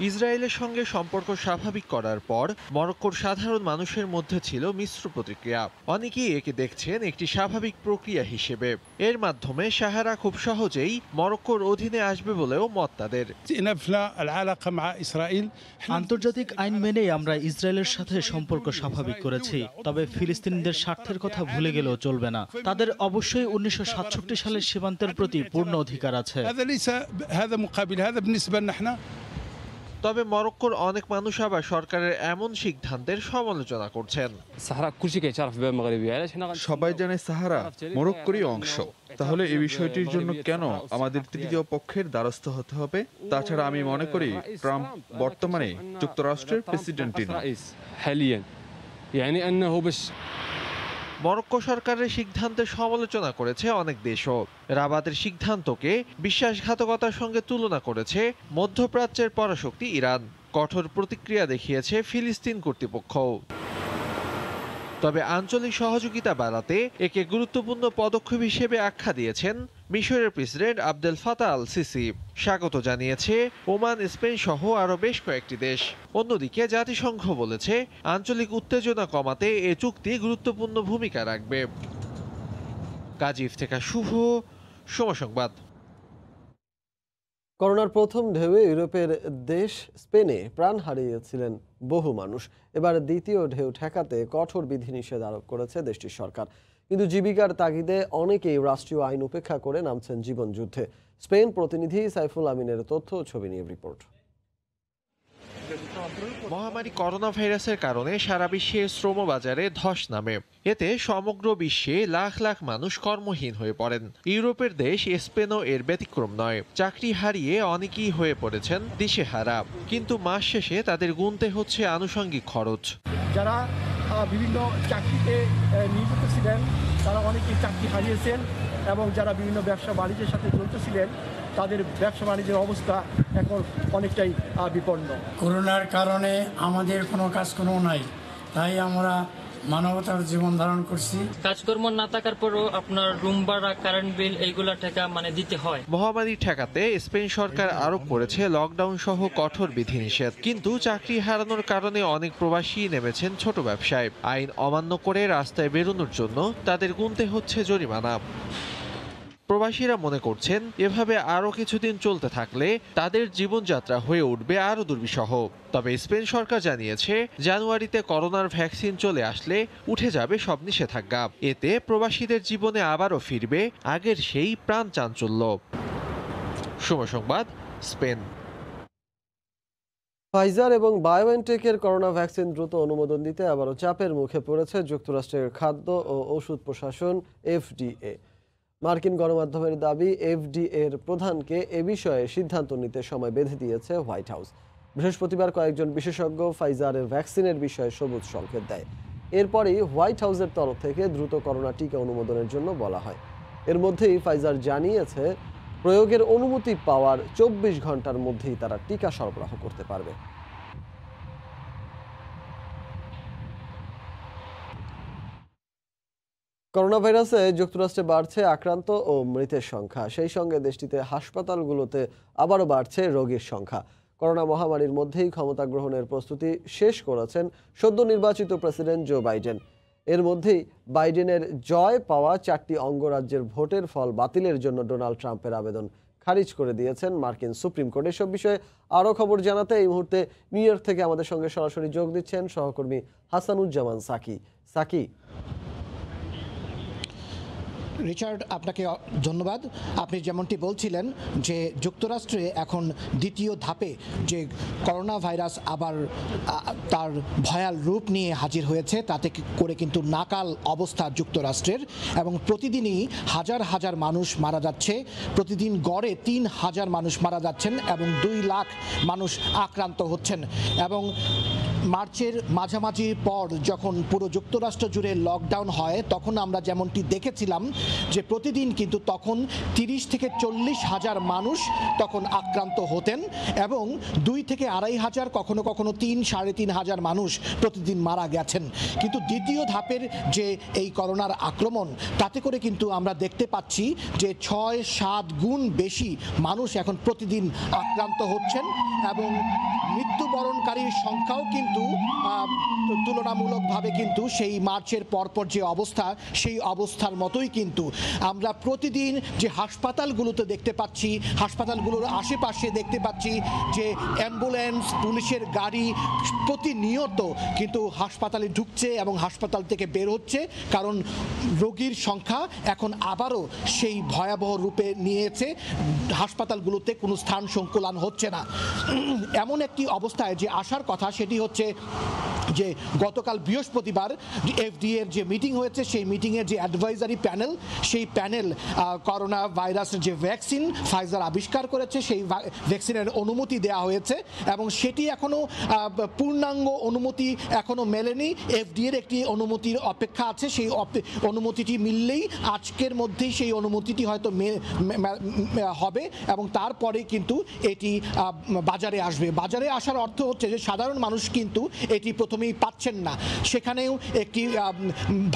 ইসরায়েলের সঙ্গে সম্পর্ক স্বাভাবিক করার পর মরক্কোর সাধারণ মানুষের মধ্যে ছিল মিশ্র প্রতিক্রিয়া। অনেকেই একে দেখছেন একটি স্বাভাবিক প্রক্রিয়া হিসেবে। এর মাধ্যমে সাহারা খুব সহজেই মরক্কোর অধীনে আসবে বলেও মত তাদের। আন্তর্জাতিক আইন মেনেই আমরা ইসরায়েলের সাথে সম্পর্ক স্বাভাবিক করেছি, তবে ফিলিস্তিনিদের স্বার্থের কথা ভুলে গেলেও চলবে না। তাদের অবশ্যই 1967 সালের সীমান্তের প্রতি পূর্ণ অধিকার আছে। তবে মরক্কোর অনেক মানুষ আবার সরকারের এমন সিদ্ধান্তের সমালোচনা করছেন। সবাই জানে সাহারা মরক্কোরই অংশ, তাহলে এই বিষয়টির জন্য কেন আমাদের তৃতীয় পক্ষের দ্বারস্থ হতে হবে? তাছাড়া আমি মনে করি ট্রাম্প বর্তমানে যুক্তরাষ্ট্রের প্রেসিডেন্টই নয়। মরক্কো সরকারের সিদ্ধান্তের সমালোচনা করেছে অনেক দেশও। রাবাতের সিদ্ধান্তকে বিশ্বাসঘাতকতার সঙ্গে তুলনা করেছে মধ্যপ্রাচ্যের পরাশক্তি ইরান। কঠোর প্রতিক্রিয়া দেখিয়েছে ফিলিস্তিন কর্তৃপক্ষ। তবে আঞ্চলিক সহযোগিতা বাড়াতে একে গুরুত্বপূর্ণ পদক্ষেপ হিসেবে আখ্যা দিয়েছেন মিশরের president Abdel Fattah al Sisi. স্বাগত জানিয়েছে ওমান, স্পেন সহ আরও বেশ কয়েকটি দেশ। অন্যদিকে জাতিসংঘ বলেছে আঞ্চলিক উত্তেজনা কমাতে এ চুক্তি গুরুত্বপূর্ণ ভূমিকা রাখবে। কাজী ইফতেখার শুভ, সময় সংবাদ। করোনার প্রথম ঢেউয়ে ইউরোপের দেশ স্পেনে প্রাণ হারিয়েছিলেন বহু মানুষ। এবার দ্বিতীয় ঢেউ ঠেকাতে কঠোর বিধিনিষেধ আরোপ করেছে দেশটির সরকার। কিন্তু জীবিকার তাগিদে অনেকেই রাষ্ট্রীয় আইন উপেক্ষা করে নামছেন জীবন যুদ্ধে। স্পেন প্রতিনিধি সাইফুল আমিনের তথ্য ও ছবি নিয়ে রিপোর্ট। মহামারী করোনা ভাইরাসের কারণে সারা বিশ্বের শ্রম বাজারে ধস নামে। এতে সমগ্র বিশ্বে লাখ লাখ মানুষ কর্মহীন হয়ে পড়েন। ইউরোপের দেশ স্পেনও এর ব্যতিক্রম নয়। চাকরি হারিয়ে অনেকেই হয়ে পড়েছেন দিশেহারা। কিন্তু মাস শেষে তাদের গুনতে হচ্ছে আনুষঙ্গিক খরচ। যারা বিভিন্ন চাকরিতে নিয়োজিত ছিলেন তারা অনেকেই চাকরি হারিয়েছেন, এবং যারা বিভিন্ন ব্যবসা বাণিজ্যের সাথে জড়িত ছিলেন তাদের ব্যবসা বাণিজ্যের অবস্থা এখন অনেকটাই বিপন্ন। করোনার কারণে আমাদের কোনো কাজকর্ম নাই, তাই আমরা মানবতার জীবন ধারণ করছি। কাজকর্ম না থাকার পরও আপনার রুম ভাড়া, কারেন্ট বিল এইগুলা টাকা দিতে হয়। মহামারী ঠেকাতে স্পেন সরকার আরোপ করেছে লকডাউন সহ কঠোর বিধিনিষেধ। কিন্তু চাকরি হারানোর কারণে অনেক প্রবাসী নেমেছেন ছোট ব্যবসায়। আইন অমান্য করে রাস্তায় বেরোনোর জন্য তাদের গুনতে হচ্ছে জরিমানা। প্রবাসীরা মনে করছেন এভাবে আরও কিছুদিন চলতে থাকলে তাদের জীবনযাত্রা হয়ে উঠবে আরও দুর্বিষহ। তবে স্পেন সরকার জানিয়েছে জানুয়ারিতে করোনার ভ্যাকসিন চলে আসলে উঠে যাবে সব নিষেধাজ্ঞা। এতে প্রবাসীদের জীবনে আবারও ফিরবে আগের সেই প্রাণ চাঞ্চল্য। সময় সংবাদ, স্পেন। ফাইজার এবং বায়োএনটেকের করোনা ভ্যাকসিন দ্রুত অনুমোদন দিতে আবারও চাপের মুখে পড়েছে যুক্তরাষ্ট্রের খাদ্য ও ওষুধ প্রশাসন FDA। মার্কিন গণমাধ্যমের দাবি, FDA এর প্রধানকে এ বিষয়ে সিদ্ধান্ত নিতে সময় বেঁধে দিয়েছে হোয়াইট হাউস। বৃহস্পতিবার কয়েকজন বিশেষজ্ঞ ফাইজারের ভ্যাকসিনের বিষয়ে সবুজ সংকেত দেয়। এরপরই হোয়াইট হাউসের তরফ থেকে দ্রুত করোনা টিকা অনুমোদনের জন্য বলা হয়। এর মধ্যেই ফাইজার জানিয়েছে প্রয়োগের অনুমতি পাওয়ার 24 ঘন্টার মধ্যেই তারা টিকা সরবরাহ করতে পারবে। করোনা ভাইরাসে যুক্তরাষ্ট্রে বাড়ছে আক্রান্ত ও মৃতের সংখ্যা। সেই সঙ্গে দেশটিতে হাসপাতালগুলোতে আবারও বাড়ছে রোগীর সংখ্যা। করোনা মহামারীর মধ্যেই ক্ষমতা গ্রহণের প্রস্তুতি শেষ করেছেন সদ্য নির্বাচিত প্রেসিডেন্ট জো বাইডেন। এর মধ্যেই বাইডেনের জয় পাওয়া 4টি অঙ্গরাজ্যের ভোটের ফল বাতিলের জন্য ডোনাল্ড ট্রাম্পের আবেদন খারিজ করে দিয়েছেন মার্কিন সুপ্রিম কোর্ট। এসব বিষয়ে আরও খবর জানাতে এই মুহূর্তে নিউ ইয়র্ক থেকে আমাদের সঙ্গে সরাসরি যোগ দিচ্ছেন সহকর্মী হাসানুজ্জামান সাকি। রিচার্ড, আপনাকে ধন্যবাদ। আপনি যেমনটি বলছিলেন যে যুক্তরাষ্ট্রে এখন দ্বিতীয় ধাপে যে করোনা ভাইরাস আবার তার ভয়াল রূপ নিয়ে হাজির হয়েছে, তাতে করে কিন্তু নাকাল অবস্থা যুক্তরাষ্ট্রের, এবং প্রতিদিনই হাজার হাজার মানুষ মারা যাচ্ছে। প্রতিদিন গড়ে 3000 মানুষ মারা যাচ্ছেন এবং 2 লাখ মানুষ আক্রান্ত হচ্ছেন। এবং মার্চের মাঝামাঝির পর যখন পুরো যুক্তরাষ্ট্র জুড়ে লকডাউন হয় তখন আমরা যেমনটি দেখেছিলাম যে প্রতিদিন কিন্তু তখন 30 থেকে 40 হাজার মানুষ তখন আক্রান্ত হতেন এবং 2 থেকে 2.5 হাজার কখনো কখনো 3-3.5 হাজার মানুষ প্রতিদিন মারা গেছেন। কিন্তু দ্বিতীয় ধাপের যে এই করোনার আক্রমণ তাতে করে কিন্তু আমরা দেখতে পাচ্ছি যে 6-7 গুণ বেশি মানুষ এখন প্রতিদিন আক্রান্ত হচ্ছেন এবং মৃত্যুবরণকারীর সংখ্যাও কিন্তু তুলনামূলকভাবে কিন্তু সেই মার্চের পরপর যে অবস্থা সেই অবস্থার মতোই কিন্তু আমরা প্রতিদিন যে হাসপাতালগুলোতে দেখতে পাচ্ছি, হাসপাতালগুলোর আশেপাশে দেখতে পাচ্ছি যে অ্যাম্বুলেন্স, পুলিশের গাড়ি প্রতিনিয়ত কিন্তু হাসপাতালে ঢুকছে এবং হাসপাতাল থেকে বের হচ্ছে, কারণ রোগীর সংখ্যা এখন আবারও সেই ভয়াবহ রূপে নিয়েছে। হাসপাতালগুলোতে কোনো স্থান সংকুলান হচ্ছে না। এমন একটি অবস্থায় যে আসার কথা সেটি হচ্ছে যে গতকাল বৃহস্পতিবার এফডিএর যে মিটিং হয়েছে সেই মিটিংয়ের যে অ্যাডভাইজারি প্যানেল, সেই প্যানেল করোনা ভাইরাসের যে ভ্যাকসিন ফাইজার আবিষ্কার করেছে সেই ভ্যাকসিনের অনুমতি দেওয়া হয়েছে এবং সেটি এখনও পূর্ণাঙ্গ অনুমতি এখনও মেলেনি। এফডিএর একটি অনুমতির অপেক্ষা আছে, সেই অনুমতিটি মিললেই আজকের মধ্যেই সেই অনুমতিটি হয়তো হবে এবং তারপরে কিন্তু এটি বাজারে আসবে। বাজারে আসার অর্থ হচ্ছে যে সাধারণ মানুষ কিন্তু এটি প্রথমেই পাচ্ছেন না, সেখানেও একটি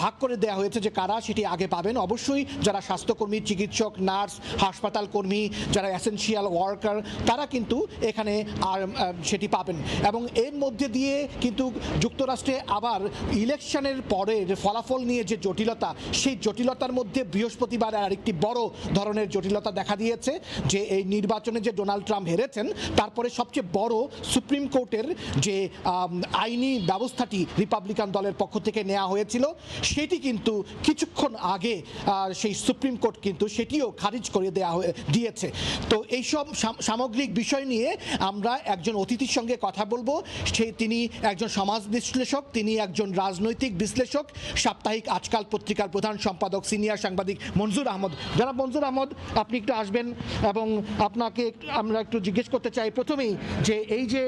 ভাগ করে দেওয়া হয়েছে যে কারা সেটি আগে পাবেন। অবশ্যই যারা স্বাস্থ্যকর্মী, চিকিৎসক, নার্স, হাসপাতাল কর্মী, যারা এসেনশিয়াল ওয়ার্কার তারা কিন্তু এখানে আর সেটি পাবেন এবং এর মধ্যে দিয়ে কিন্তু যুক্তরাষ্ট্রে আবার ইলেকশনের পরে ফলাফল নিয়ে যে জটিলতা, সেই জটিলতার মধ্যে বৃহস্পতিবার আরেকটি বড় ধরনের জটিলতা দেখা দিয়েছে যে এই নির্বাচনে যে ডোনাল্ড ট্রাম্প হেরেছেন তারপরে সবচেয়ে বড় সুপ্রিম কোর্টের যে আইনি ব্যবস্থাটি রিপাবলিকান দলের পক্ষ থেকে নেওয়া হয়েছিল সেটি কিন্তু কিছুক্ষণ আগে সেই সুপ্রিম কোর্ট কিন্তু সেটিও খারিজ করে দিয়েছে। তো এইসব সামগ্রিক বিষয় নিয়ে আমরা একজন অতিথির সঙ্গে কথা বলবো। তিনি একজন সমাজ বিশ্লেষক, তিনি একজন রাজনৈতিক বিশ্লেষক, সাপ্তাহিক আজকাল পত্রিকার প্রধান সম্পাদক সিনিয়র সাংবাদিক মনজুর আহমদ। যারা মনজুর আহমদ, আপনি একটু আসবেন এবং আপনাকে আমরা একটু জিজ্ঞেস করতে চাই প্রথমেই যে এই যে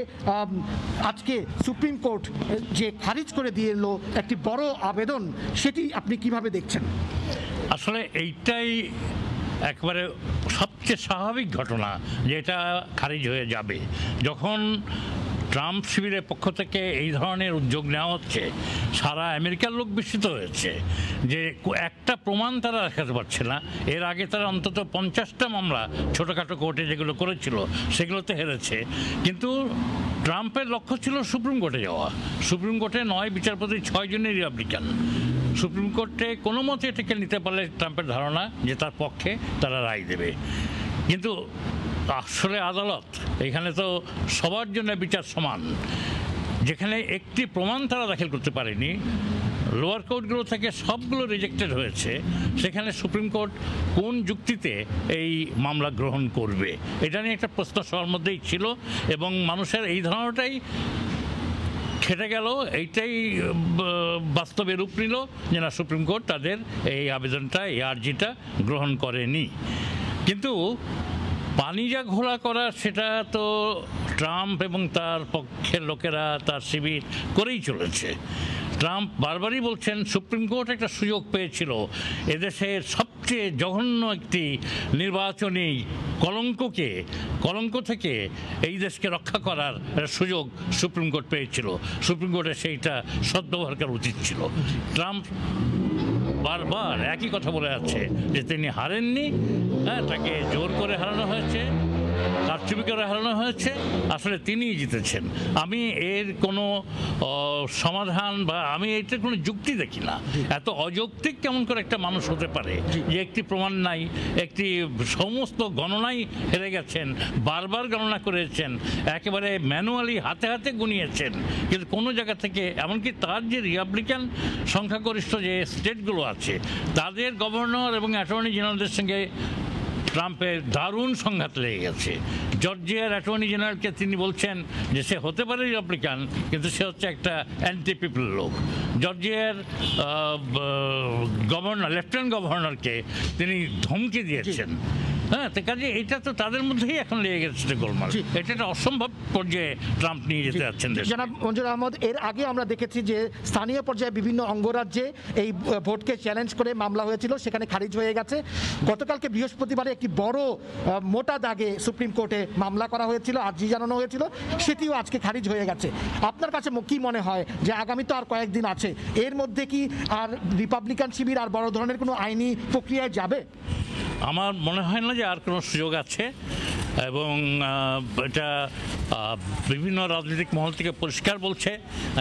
আজকে সুপ্রিম কোর্ট যে খারিজ করে দিয়ে এলো একটি বড় আবেদন, সেটি আপনি কিভাবে দেখছেন? আসলে এইটাই একবারে সবচেয়ে স্বাভাবিক ঘটনা যে এটা খারিজ হয়ে যাবে। যখন ট্রাম্প শিবিরের পক্ষ থেকে এই ধরনের উদ্যোগ নেওয়া হচ্ছে, সারা আমেরিকার লোক বিস্মিত হয়েছে যে একটা প্রমাণ তারা দেখাতে পারছে না। এর আগে তারা অন্তত 50টা মামলা ছোটোখাটো কোর্টে যেগুলো করেছিল সেগুলোতে হেরেছে, কিন্তু ট্রাম্পের লক্ষ্য ছিল সুপ্রিম কোর্টে যাওয়া। সুপ্রিম কোর্টে 9 বিচারপতি 6 জনই রিপাবলিকান। সুপ্রিম কোর্টে কোনো মতে এটাকে নিতে পারলে ট্রাম্পের ধারণা যে তার পক্ষে তারা রায় দেবে, কিন্তু আসলে আদালত এখানে তো সবার জন্য বিচার সমান। যেখানে একটি প্রমাণ তারা দাখিল করতে পারেনি, লোয়ার কোর্টগুলো থেকে সবগুলো রিজেক্টেড হয়েছে, সেখানে সুপ্রিম কোর্ট কোন যুক্তিতে এই মামলা গ্রহণ করবে এটা নিয়ে একটা প্রশ্ন সবার মধ্যেই ছিল এবং মানুষের এই ধারণাটাই খেটে গেল। এইটাই বাস্তবে রূপ নিল যে না, সুপ্রিম কোর্ট তাদের এই আবেদনটা, এই আর্জিটা গ্রহণ করেনি। কিন্তু পানি যা ঘোলা করা সেটা তো ট্রাম্প এবং তার পক্ষের লোকেরা, তার শিবির করেই চলেছে। ট্রাম্প বারবারই বলছেন সুপ্রিম কোর্ট একটা সুযোগ পেয়েছিল এদেশের সবচেয়ে জঘন্য একটি নির্বাচনী কলঙ্ক থেকে এই দেশকে রক্ষা করার সুযোগ সুপ্রিম কোর্ট পেয়েছিল। সুপ্রিম কোর্টের সেইটা সদ্ব্যবহার করা উচিত ছিল। ট্রাম্প বারবার একই কথা বলে যাচ্ছে যে তিনি হারেননি, তাকে জোর করে হারানো হয়েছে, কারচুপি করে হারানো হয়েছে, আসলে তিনিই জিতেছেন। আমি এর কোনো সমাধান বা আমি এটার কোনো যুক্তি দেখি না। এত অযৌক্তিক কেমন করে একটা মানুষ হতে পারে যে একটি প্রমাণ নাই, একটি সমস্ত গণনাই হেরে গেছেন, বারবার গণনা করেছেন, একেবারে ম্যানুয়ালি হাতে হাতে গুনিয়েছেন, কিন্তু কোনো জায়গা থেকে, এমনকি তার যে রিপাবলিকান সংখ্যাগরিষ্ঠ যে স্টেটগুলো আছে তাদের গভর্নর এবং অ্যাটর্নি জেনারেলদের সঙ্গে ট্রাম্পের দারুণ সংঘাত লেগে গেছে। জর্জিয়ার অ্যাটর্নি জেনারেলকে তিনি বলছেন যে সে হতে পারে রিপাবলিকান, কিন্তু সে হচ্ছে একটা অ্যান্টি পিপল লোক। জর্জিয়ার গভর্নর, লেফটেন্যান্ট গভর্নরকে তিনি ধমকি দিয়েছেন হ্যাঁ, তো কাজে এটা তো তাদের মধ্যেই এখন লেগে গেছে গোলমাল। এটা একটা অসম্ভব পর্যায়ে ট্রাম্প নিয়ে যেতে যাচ্ছেন। জনাব মঞ্জুর আহমদ, এর আগে আমরা দেখেছি যে স্থানীয় পর্যায়ে বিভিন্ন অঙ্গরাজ্যে এই ভোটকে চ্যালেঞ্জ করে মামলা হয়েছিল, সেখানে খারিজ হয়ে গেছে। গতকালকে বৃহস্পতিবারে একটি বড় মোটা দাগে সুপ্রিম কোর্টে মামলা করা হয়েছিল, আর্জি জানানো হয়েছিল, সেটিও আজকে খারিজ হয়ে গেছে। আপনার কাছে কি মনে হয় যে আগামী তো আর কয়েকদিন আছে, এর মধ্যে কি আর রিপাবলিকান শিবির আর বড় ধরনের কোনো আইনি প্রক্রিয়ায় যাবে? আমার মনে হয় না যে আর কোনো সুযোগ আছে, এবং এটা বিভিন্ন রাজনৈতিক মহল থেকে পরিষ্কার বলছে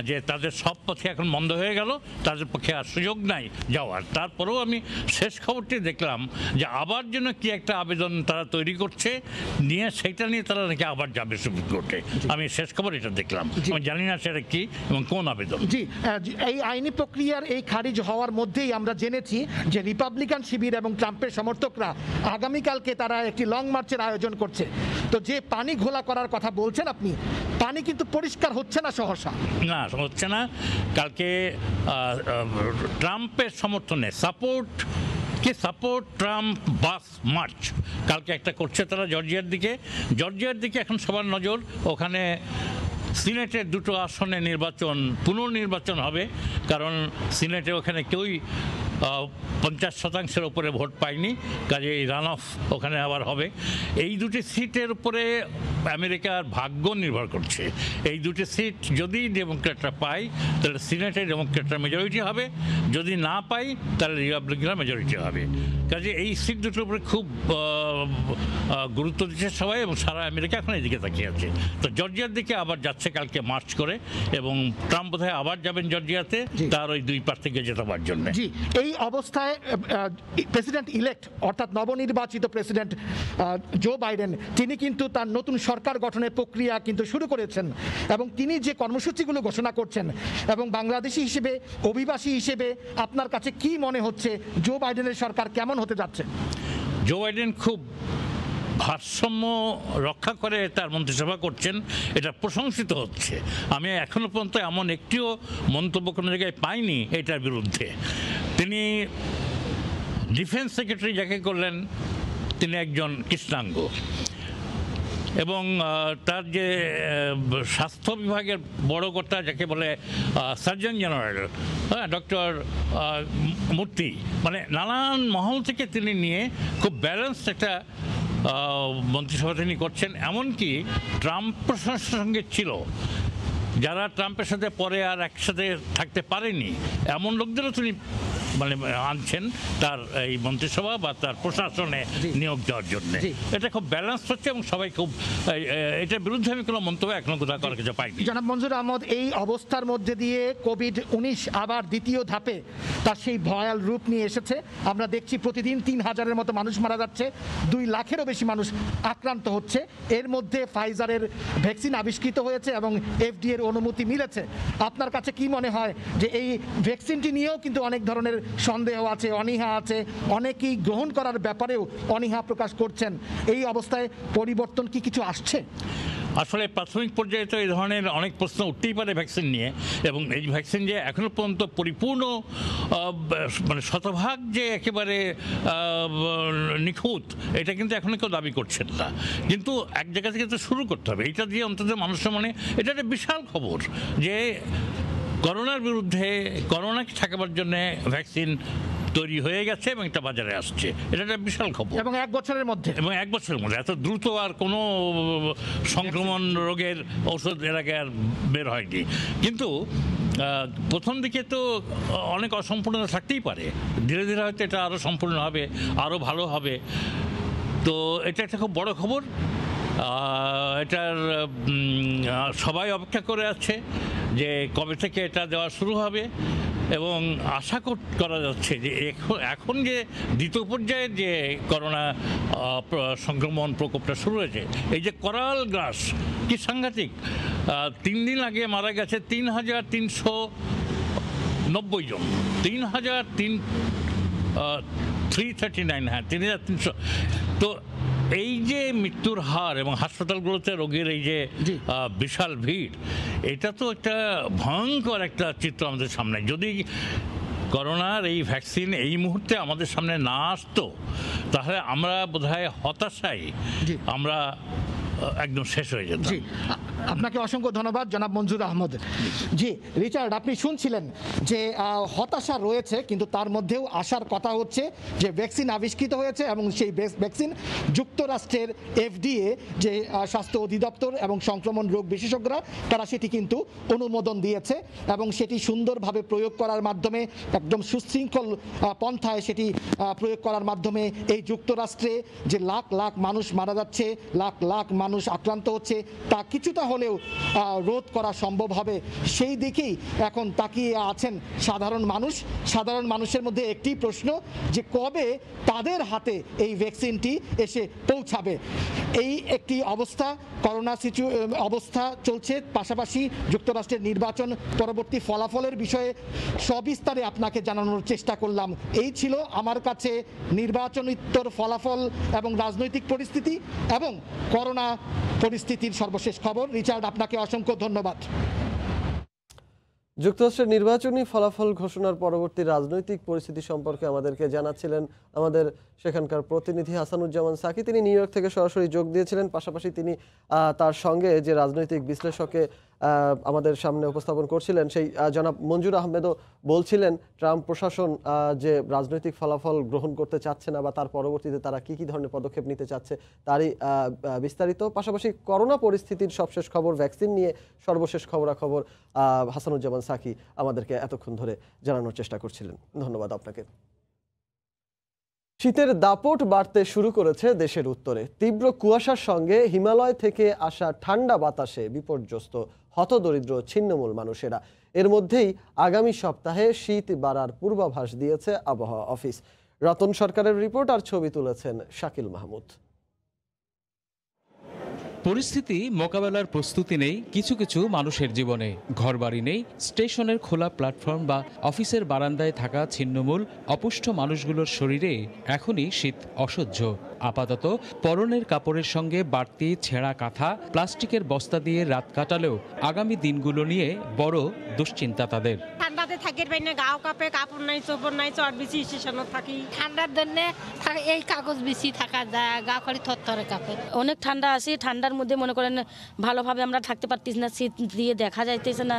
যে তাদের সব পথে এখন বন্ধ হয়ে গেল, তাদের পক্ষে আর সুযোগ নাই যাওয়ার। তারপরেও আমি শেষ খবরটি দেখলাম যে আবার যেন কি একটা আবেদন তারা তৈরি করছে, নিয়ে সেইটা নিয়ে তারা নাকি আবার যাবে সুপ্রিম কোর্টে। আমি শেষ খবর এটা দেখলাম, আমি জানি না সেটা কি এবং কোন আবেদন। জি, এই আইনি প্রক্রিয়ার এই খারিজ হওয়ার মধ্যেই আমরা জেনেছি যে রিপাবলিকান শিবির এবং ট্রাম্পের সমর্থকরা আগামীকালকে তারা একটি লং মার্চের আয়োজন করছে। তো যে পানি ঘোলা করার কথা বলছেন আপনি, পানি কিন্তু পরিষ্কার হচ্ছে না সহসা। না, হচ্ছে না। কালকে ট্রাম্পের সমর্থনে সাপোর্ট ট্রাম্প বাস মার্চ কালকে একটা করছে তারা জর্জিয়ার দিকে এখন সবার নজর। ওখানে সিনেটের দুটো আসনে পুনর্নির্বাচন হবে, কারণ সিনেটে ওখানে কেউই 50% উপরে ভোট পায়নি, কাজে এই রান অফ ওখানে আবার হবে। এই দুটি সিটের উপরে আমেরিকার ভাগ্য নির্ভর করছে। এই দুটি সিট যদি ডেমোক্র্যাটরা পায় তাহলে সিনেটে ডেমোক্র্যাটরা মেজরিটি হবে, যদি না পায় তাহলে রিপাবলিকানরা মেজরিটি হবে। কাজে এই সিট দুটোর উপরে খুব গুরুত্ব দিচ্ছে সবাই, এবং সারা আমেরিকা এখন এদিকে তাকিয়ে আছে। তো জর্জিয়ার দিকে আবার যাচ্ছে কালকে মার্চ করে, এবং ট্রাম্প বোধহয় আবার যাবেন জর্জিয়াতে তার ওই দুই প্রার্থীকে জেতাবার জন্য। এই অবস্থায় প্রেসিডেন্ট ইলেক্ট অর্থাৎ নবনির্বাচিত প্রেসিডেন্ট জো বাইডেন তিনি কিন্তু তার নতুন সরকার গঠনের প্রক্রিয়া কিন্তু শুরু করেছেন, এবং তিনি যে কর্মসূচিগুলো ঘোষণা করছেন, এবং বাংলাদেশি হিসেবে, অভিবাসী হিসেবে আপনার কাছে কি মনে হচ্ছে জো বাইডেনের সরকার কেমন হতে যাচ্ছে? জো বাইডেন খুব ভারসাম্য রক্ষা করে তার মন্ত্রিসভা করছেন, এটা প্রশংসিত হচ্ছে। আমি এখনো পর্যন্ত এমন একটিও মন্তব্য কোনো জায়গায় পাইনি এটার বিরুদ্ধে। তিনি ডিফেন্স সেক্রেটারি যাকে করলেন তিনি একজন কৃষ্ণাঙ্গ, এবং তার যে স্বাস্থ্য বিভাগের বড় কর্তা যাকে বলে সার্জন জেনারেল, হ্যাঁ, ডক্টর মূর্তি, মানে নানান মহল থেকে তিনি নিয়ে খুব ব্যালেন্স একটা মন্ত্রিসভা তিনি করছেন। এমনকি ট্রাম্প প্রশাসনের সঙ্গে ছিল যারা ট্রাম্পের সাথে পরে আর একসাথে থাকতে পারেনি, এমন লোকদেরও তিনি মানে আনছেন তার এই মন্ত্রিসভা বা তার প্রশাসনে নিয়োগ দেওয়ার জন্য। এটা খুব ব্যালেন্স হচ্ছে, এবং সবাই খুব এটার বিরুদ্ধে আমি কোনো মন্তব্য এখনো কোথাও করার কিছু পাইনি। জনাব মঞ্জুর আহমদ, এই অবস্থার মধ্যে দিয়ে কোভিড-19 আবার দ্বিতীয় ধাপে তার সেই ভয়াল রূপ নিয়ে এসেছে। আমরা দেখছি প্রতিদিন 3000-এর মতো মানুষ মারা যাচ্ছে, 2 লাখেরও বেশি মানুষ আক্রান্ত হচ্ছে। এর মধ্যে ফাইজারের ভ্যাকসিন আবিষ্কৃত হয়েছে এবং এফডিএর অনুমতি মিলেছে। আপনার কাছে কি মনে হয় যে এই ভ্যাকসিনটি নিয়েও কিন্তু অনেক ধরনের সন্দেহ আছে, অনীহা আছে, অনেকেই গ্রহণ করার ব্যাপারেও অনীহা প্রকাশ করছেন। এই অবস্থায় পরিবর্তন কি কিছু আসছে? আসলে প্রাথমিক পর্যায়ে তো এই ধরনের অনেক প্রশ্ন উঠতেই পারে ভ্যাকসিন নিয়ে, এবং এই ভ্যাকসিন যে এখনো পর্যন্ত পরিপূর্ণ মানে শতভাগ যে একেবারে নিখুঁত এটা কিন্তু এখনো কেউ দাবি করছেন না। কিন্তু এক জায়গা থেকে তো শুরু করতে হবে, এটা দিয়ে অন্তত মানুষের মনে এটা একটা বিশাল খবর যে করোনার বিরুদ্ধে, করোনাকে ঠেকাবার জন্য ভ্যাকসিন তৈরি হয়ে গেছে এবং এটা বাজারে আসছে। এটা একটা বিশাল খবর, এবং 1 বছরের মধ্যে এত দ্রুত আর কোনো সংক্রমণ রোগের ঔষধ এর আগে আর বের হয়নি। কিন্তু প্রথম দিকে তো অনেক অসম্পূর্ণতা থাকতেই পারে, ধীরে ধীরে হয়তো এটা আরও সম্পূর্ণ হবে, আরও ভালো হবে। তো এটা একটা খুব বড় খবর। এটার সবাই অপেক্ষা করে আছে যে কবে থেকে এটা দেওয়া শুরু হবে, এবং আশা করা যাচ্ছে যে এখন যে দ্বিতীয় পর্যায়ে যে করোনা সংক্রমণ প্রকোপটা শুরু হয়েছে, এই যে করাল গ্রাস কি সাংঘাতিক। 3 দিন আগে মারা গেছে 3390 জন, 339, হ্যাঁ 3300। তো এই যে মৃত্যুর হার এবং হাসপাতালগুলোতে রোগীর এই যে বিশাল ভিড়, এটা তো একটা ভয়ঙ্কর একটা চিত্র আমাদের সামনে। যদি করোনার এই ভ্যাকসিন এই মুহূর্তে আমাদের সামনে না আসতো তাহলে আমরা বোধহয় হতাশায় আমরা একদম শেষ হয়ে যেত। জি, আপনাকে অসংখ্য ধন্যবাদ জনাব মঞ্জুর আহমদ। জি রিচার্ড, আপনি শুনছিলেন যে হতাশা রয়েছে, কিন্তু তার মধ্যেও আসার কথা হচ্ছে যে ভ্যাকসিন আবিষ্কৃত হয়েছে এবং সেই ভ্যাকসিন যুক্তরাষ্ট্রের FDA যে স্বাস্থ্য অধিদপ্তর এবং সংক্রমণ রোগ বিশেষজ্ঞরা তারা সেটি কিন্তু অনুমোদন দিয়েছে এবং সেটি সুন্দরভাবে প্রয়োগ করার মাধ্যমে একদম সুশৃঙ্খল পন্থায় সেটি প্রয়োগ করার মাধ্যমে এই যুক্তরাষ্ট্রে যে লাখ লাখ মানুষ মারা যাচ্ছে, লাখ লাখ মানুষ আক্রান্ত হচ্ছে, তা কিছুটা হলেও রোধ করা সম্ভব হবে সেই দিকেই এখন তাকিয়ে আছেন সাধারণ মানুষ। সাধারণ মানুষের মধ্যে একটি প্রশ্ন যে কবে তাদের হাতে এই ভ্যাকসিনটি এসে পৌঁছাবে। এই একটি অবস্থা, করোনা অবস্থা চলছে, পাশাপাশি যুক্তরাষ্ট্রের নির্বাচন পরবর্তী ফলাফলের বিষয়ে সবিস্তারে আপনাকে জানানোর চেষ্টা করলাম। এই ছিল আমার কাছে নির্বাচনোত্তর ফলাফল এবং রাজনৈতিক পরিস্থিতি এবং করোনা পরিস্থিতির সর্বশেষ খবর। রিচার্ড, আপনাকে অসংখ্য ধন্যবাদ। যুক্তরাষ্ট্রের নির্বাচনী ফলাফল ঘোষণার পরবর্তী রাজনৈতিক পরিস্থিতি সম্পর্কে আমাদেরকে জানাচ্ছিলেন আমাদের সেখানকার প্রতিনিধি হাসানুজ্জামান সাকি। তিনি নিউ ইয়র্ক থেকে সরাসরি যোগ দিয়েছিলেন, পাশাপাশি তিনি তার সঙ্গে যে রাজনৈতিক বিশ্লেষকে আমাদের সামনে উপস্থাপন করছিলেন সেই জনাব মঞ্জুর আহমেদও বলছিলেন ট্রাম্প প্রশাসন যে রাজনৈতিক ফলাফল গ্রহণ করতে চাচ্ছে না বা তার পরবর্তীতে তারা কি ধরনের পদক্ষেপ নিতে চাচ্ছে তারই বিস্তারিত। পাশাপাশি করোনা পরিস্থিতির সবশেষ খবর, ভ্যাকসিন নিয়ে সর্বশেষ খবরাখবর হাসানুজ্জামান সাকি আমাদেরকে এতক্ষণ ধরে জানানোর চেষ্টা করছিলেন। ধন্যবাদ আপনাকে। শীতের দাপট বাড়তে শুরু করেছে দেশের উত্তরে। তীব্র কুয়াশার সঙ্গে হিমালয় থেকে আসা ঠান্ডা বাতাসে বিপর্যস্ত হতদরিদ্র ছিন্নমূল মানুষেরা। এর মধ্যেই আগামী সপ্তাহে শীত বাড়ার পূর্বাভাস দিয়েছে আবহাওয়া অফিস। রতন সরকারের রিপোর্ট আর ছবি তুলেছেন শাকিল মাহমুদ। পরিস্থিতি মোকাবেলার প্রস্তুতি নেই কিছু কিছু মানুষের জীবনে। ঘরবাড়ি নেই, স্টেশনের খোলা প্ল্যাটফর্ম বা অফিসের বারান্দায় থাকা ছিন্নমূল অপুষ্ট মানুষগুলোর শরীরে এখনই শীত অসহ্য। আপাতত পরনের কাপড়ের সঙ্গে বাড়তি ছেঁড়া কাঁথা, প্লাস্টিকের বস্তা দিয়ে রাত কাটালেও আগামী দিনগুলো নিয়ে বড় দুশ্চিন্তা তাদের। ঠান্ডাতে থাকি না, গাও কাপে কাপড় নাই, চোপড় নাই, চট বেশি স্টেশনে থাকি। ঠান্ডার জন্য এই কাগজ বেশি থাকা যায়, গা খালি থরথরে কাপে। অনেক ঠান্ডা আসে, ঠান্ডার মধ্যে মনে করেন ভালোভাবে আমরা থাকতে পারতেছি না, শীত দিয়ে দেখা যাইতেছে না।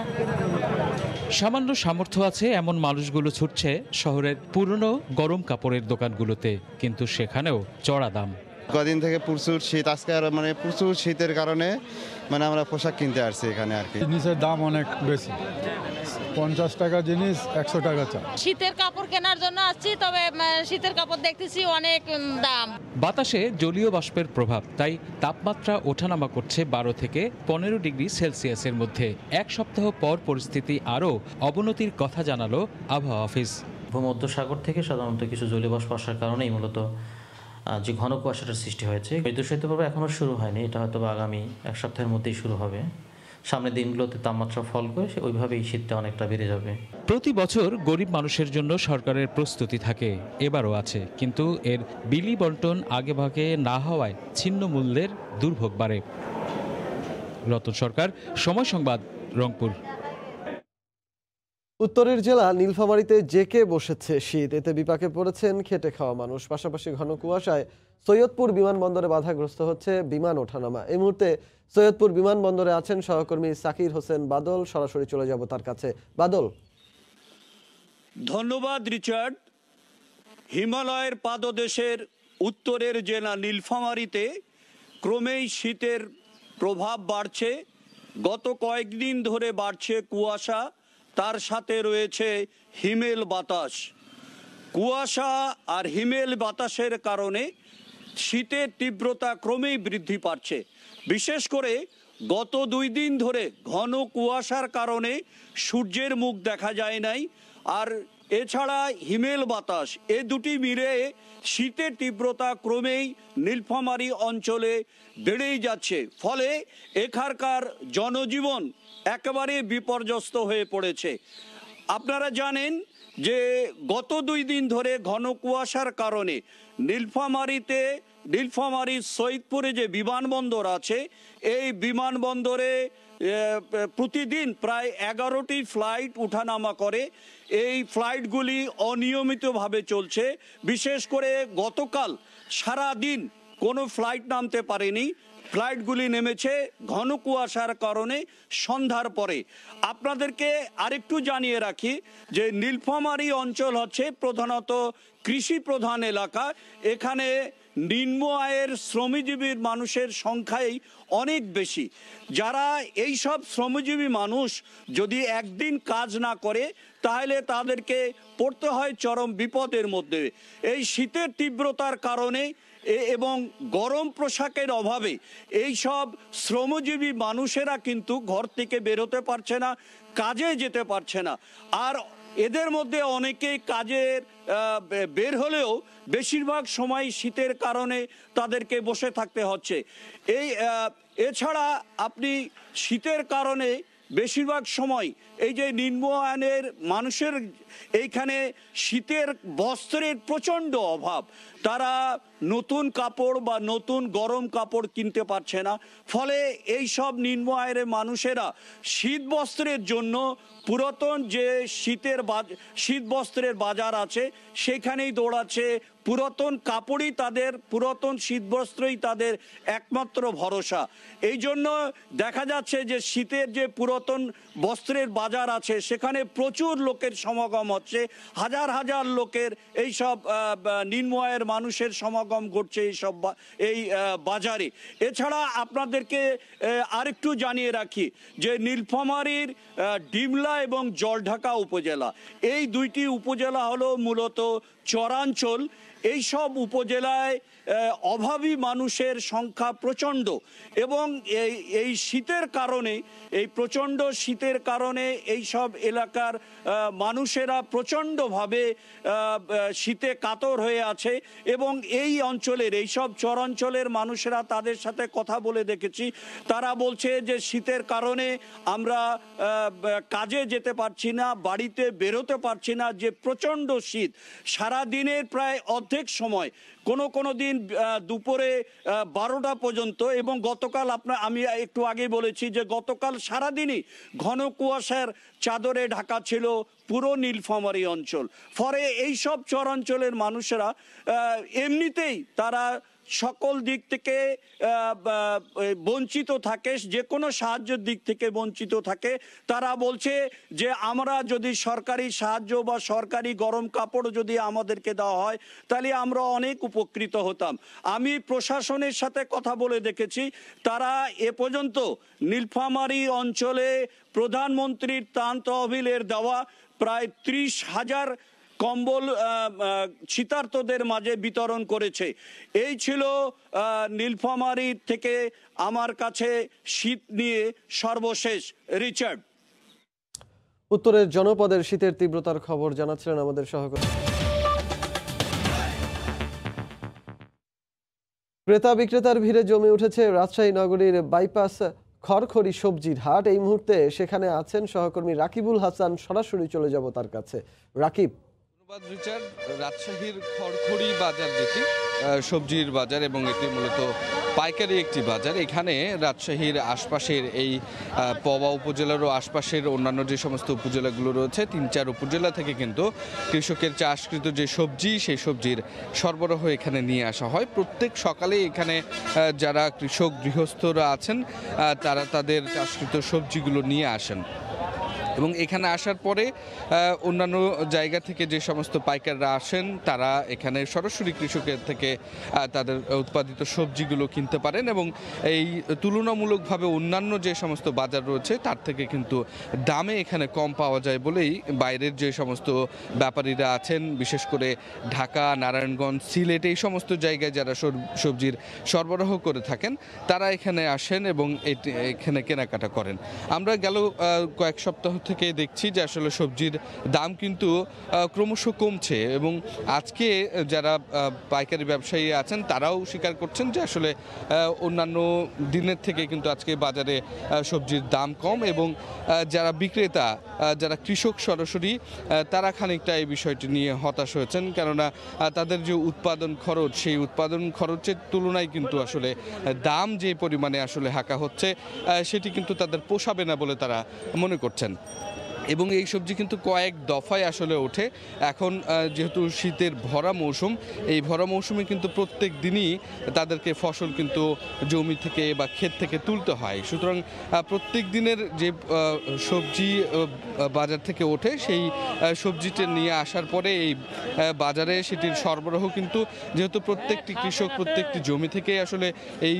সামান্য সামর্থ্য আছে এমন মানুষগুলো ছুটছে শহরের পুরনো গরম কাপড়ের দোকানগুলোতে, কিন্তু সেখানেও চড়া দাম। কদিন থেকে প্রচুর শীত, আজকে আর প্রচুর শীতের কারণে আমরা পোশাক কিনতে আসছি এখানে আর কি। জিনিসের দাম অনেক বেশি, 50 টাকা জিনিস 100 টাকা চা। শীতের কাপড় কেনার জন্য আসছি, তবে শীতের কাপড় দেখতেছি অনেক দাম। বাতাসে জলীয় বাষ্পের প্রভাব, তাই তাপমাত্রা ওঠানামা করছে 12 থেকে 15 ডিগ্রি সেলসিয়াসের মধ্যে। এক সপ্তাহ পর পরিস্থিতি আরও অবনতির কথা জানালো আবহাওয়া অফিস। ভূমধ্যসাগর থেকে সাধারণত কিছু জলীয় বাষ্প আসার কারণেই মূলত যে ঘন কুয়াশাটার সৃষ্টি হয়েছে। বিদ্যুৎ শৈত্যপ্রবাহ এখনও শুরু হয়নি, এটা হয়তো আগামী এক সপ্তাহের মধ্যেই শুরু হবে। সামনের দিনগুলোতে তাপমাত্রা ফল করে ওইভাবেই শীতটা অনেকটা বেড়ে যাবে। প্রতি বছর গরিব মানুষের জন্য সরকারের প্রস্তুতি থাকে, এবারও আছে, কিন্তু এর বিলি বন্টন আগেভাগে না হওয়ায় ছিন্ন মূল্যের দুর্ভোগ বাড়ে। রতন সরকার, সময় সংবাদ, রংপুর। উত্তরের জেলা নীলফামারীতে জেকে বসেছে শীত, এতে বিপাকে পড়েছেন খেটে খাওয়া মানুষ। পাশাপাশি ঘন কুয়াশায় সৈয়দপুর বিমানবন্দরে বাধাগ্রস্ত হচ্ছে বিমান ওঠানামা। এই মুহূর্তে সৈয়দপুর বিমানবন্দরে আছেন সহকর্মী সাকির হোসেন বাদল, সরাসরি চলে যাব তার কাছে। বাদল। ধন্যবাদ রিচার্ড। হিমালয়ের পাদদেশের উত্তরের জেলা নীলফামারীতে ক্রমেই শীতের প্রভাব বাড়ছে। গত কয়েকদিন ধরে বাড়ছে কুয়াশা, তার সাথে রয়েছে হিমেল বাতাস। কুয়াশা আর হিমেল বাতাসের কারণে শীতের তীব্রতা ক্রমেই বৃদ্ধি পাচ্ছে। বিশেষ করে গত 2 দিন ধরে ঘন কুয়াশার কারণে সূর্যের মুখ দেখা যায় নাই, আর এছাড়া হিমেল বাতাস, এ দুটি মিলে শীতের তীব্রতা ক্রমেই নীলফামারী অঞ্চলে বেড়েই যাচ্ছে। ফলে এখানকার জনজীবন একেবারে বিপর্যস্ত হয়ে পড়েছে। আপনারা জানেন যে গত 2 দিন ধরে ঘন কুয়াশার কারণে নীলফামারী সৈয়দপুরে যে বিমানবন্দর আছে এই বিমানবন্দরে প্রতিদিন প্রায় 11টি ফ্লাইট উঠানামা করে। এই ফ্লাইটগুলি অনিয়মিতভাবে চলছে। বিশেষ করে গতকাল সারা দিন কোনো ফ্লাইট নামতে পারেনি। ফ্লাইটগুলি নেমেছে ঘন কুয়াশার কারণে সন্ধ্যার পরে। আপনাদেরকে আরেকটু জানিয়ে রাখি যে নীলফামারী অঞ্চল হচ্ছে প্রধানত কৃষি প্রধান এলাকা। এখানে নিম্ন আয়ের শ্রমজীবীর মানুষের সংখ্যাই অনেক বেশি। যারা এই সব শ্রমজীবী মানুষ যদি একদিন কাজ না করে তাহলে তাদেরকে পড়তে হয় চরম বিপদের মধ্যে। এই শীতের তীব্রতার কারণে এবং গরম পোশাকের অভাবে এই সব শ্রমজীবী মানুষেরা কিন্তু ঘর থেকে বেরোতে পারছে না, কাজে যেতে পারছে না। আর এদের মধ্যে অনেকেই কাজের বের হলেও বেশিরভাগ সময় শীতের কারণে তাদেরকে বসে থাকতে হচ্ছে। এছাড়া আপনি শীতের কারণে বেশিরভাগ সময় এই যে নিম্ন আয়ের মানুষের এইখানে শীতের বস্ত্রের প্রচণ্ড অভাব। তারা নতুন কাপড় বা নতুন গরম কাপড় কিনতে পারছে না। ফলে এই সব নিম্ন আয়ের মানুষেরা শীত বস্ত্রের জন্য পুরাতন যে শীত বস্ত্রের বাজার আছে সেখানেই দৌড়াচ্ছে। পুরাতন কাপড়ই তাদের, পুরাতন শীতবস্ত্রই তাদের একমাত্র ভরসা। এই জন্য দেখা যাচ্ছে যে শীতের যে পুরাতন বস্ত্রের বাজার আছে সেখানে প্রচুর লোকের সমাগম হচ্ছে। হাজার হাজার লোকের এই সব নিম্ন আয়ের মানুষের সমাগম ঘটছে এই বাজারে। এছাড়া আপনাদেরকে আরেকটু জানিয়ে রাখি যে নীলফামারীর ডিমলা এবং জলঢাকা উপজেলা, এই 2টি উপজেলা হলো মূলত চরাঞ্চল। এই সব উপজেলায় অভাবী মানুষের সংখ্যা প্রচণ্ড এবং এই শীতের কারণে, এই প্রচণ্ড শীতের কারণে এই সব এলাকার মানুষেরা প্রচণ্ডভাবে শীতে কাতর হয়ে আছে। এবং এই অঞ্চলের এই সব চরাঞ্চলের মানুষেরা, তাদের সাথে কথা বলে দেখেছি, তারা বলছে যে শীতের কারণে আমরা কাজে যেতে পারছি না, বাড়িতে বেরোতে পারছি না। যে প্রচণ্ড শীত, সারা দিনের প্রায় অর্ধেক সময়, কোনো দিন দুপুরে 12টা পর্যন্ত। এবং গতকাল আমি একটু আগে বলেছি যে গতকাল সারাদিনই ঘন কুয়াশার চাদরে ঢাকা ছিল পুরো নীলফামারী অঞ্চল। ফলে এই সব চরাঞ্চলের মানুষেরা এমনিতেই তারা সকল দিক থেকে বঞ্চিত থাকে, যে কোনো সাহায্যের দিক থেকে বঞ্চিত থাকে। তারা বলছে যে আমরা যদি সরকারি সাহায্য বা সরকারি গরম কাপড় যদি আমাদেরকে দেওয়া হয় তাহলে আমরা অনেক উপকৃত হতাম। আমি প্রশাসনের সাথে কথা বলে দেখেছি, তারা এ পর্যন্ত নীলফামারী অঞ্চলে প্রধানমন্ত্রীর ত্রাণ তহবিলের দেওয়া প্রায় 30,000 কম্বল শীতার্তদের মাঝে বিতরণ করেছে। এই ছিল নীলফামারী থেকে আমার কাছে শীত নিয়ে সর্বশেষ। রিচার্ড। উত্তরের জনপদের শীতের তীব্রতার খবর জানাচ্ছিলেন আমাদের সহকর্মী। ক্রেতা বিক্রেতার ভিড়ে জমে উঠেছে রাজশাহী নগরীর বাইপাস খড়খড়ি সবজির হাট। এই মুহূর্তে সেখানে আছেন সহকর্মী রাকিবুল হাসান, সরাসরি চলে যাব তার কাছে। রাকিব। ধন্যবাদ রিচার্ড। রাজশাহীর খড়খড়ি বাজার যেটি সবজির বাজার এবং এটি মূলত পাইকারি একটি বাজার। এখানে রাজশাহীর আশপাশের এই পবা উপজেলারও আশপাশের অন্যান্য যে সমস্ত উপজেলাগুলো রয়েছে 3-4 উপজেলা থেকে কিন্তু কৃষকের চাষকৃত যে সবজি, সেই সবজির সরবরাহ এখানে নিয়ে আসা হয়। প্রত্যেক সকালে এখানে যারা কৃষক গৃহস্থরা আছেন তারা তাদের চাষকৃত সবজিগুলো নিয়ে আসেন এবং এখানে আসার পরে অন্যান্য জায়গা থেকে যে সমস্ত পাইকাররা আসেন তারা এখানে সরাসরি কৃষকের থেকে তাদের উৎপাদিত সবজিগুলো কিনতে পারেন এবং এই তুলনামূলকভাবে অন্যান্য যে সমস্ত বাজার রয়েছে তার থেকে কিন্তু দামে এখানে কম পাওয়া যায় বলেই বাইরের যে সমস্ত ব্যাপারীরা আছেন, বিশেষ করে ঢাকা, নারায়ণগঞ্জ, সিলেট এই সমস্ত জায়গায় যারা সবজির সরবরাহ করে থাকেন তারা এখানে আসেন এবং এখানে কেনাকাটা করেন। আমরা গেল কয়েক সপ্তাহ থেকে দেখছি যে আসলে সবজির দাম কিন্তু ক্রমশ কমছে এবং আজকে যারা পাইকারি ব্যবসায়ী আছেন তারাও স্বীকার করছেন যে আসলে অন্যান্য দিনের থেকে কিন্তু আজকে বাজারে সবজির দাম কম এবং যারা বিক্রেতা যারা কৃষক সরাসরি তারা খানিকটা এই বিষয়টি নিয়ে হতাশ হয়েছেন, কেননা তাদের যে উৎপাদন খরচ সেই উৎপাদন খরচের তুলনায় কিন্তু আসলে দাম যে পরিমাণে আসলে হাঁকা হচ্ছে সেটি কিন্তু তাদের পোষাবে না বলে তারা মনে করছেন। এবং এই সবজি কিন্তু কয়েক দফায় আসলে ওঠে। এখন যেহেতু শীতের ভরা মৌসুম, এই ভরা মৌসুমে কিন্তু প্রত্যেক দিনই তাদেরকে ফসল কিন্তু জমি থেকে বা ক্ষেত থেকে তুলতে হয়। সুতরাং প্রত্যেক দিনের যে সবজি বাজার থেকে ওঠে সেই সবজিটা নিয়ে আসার পরে এই বাজারে সেটির সরবরাহ কিন্তু যেহেতু প্রত্যেকটি কৃষক প্রত্যেকটি জমি থেকে আসলে এই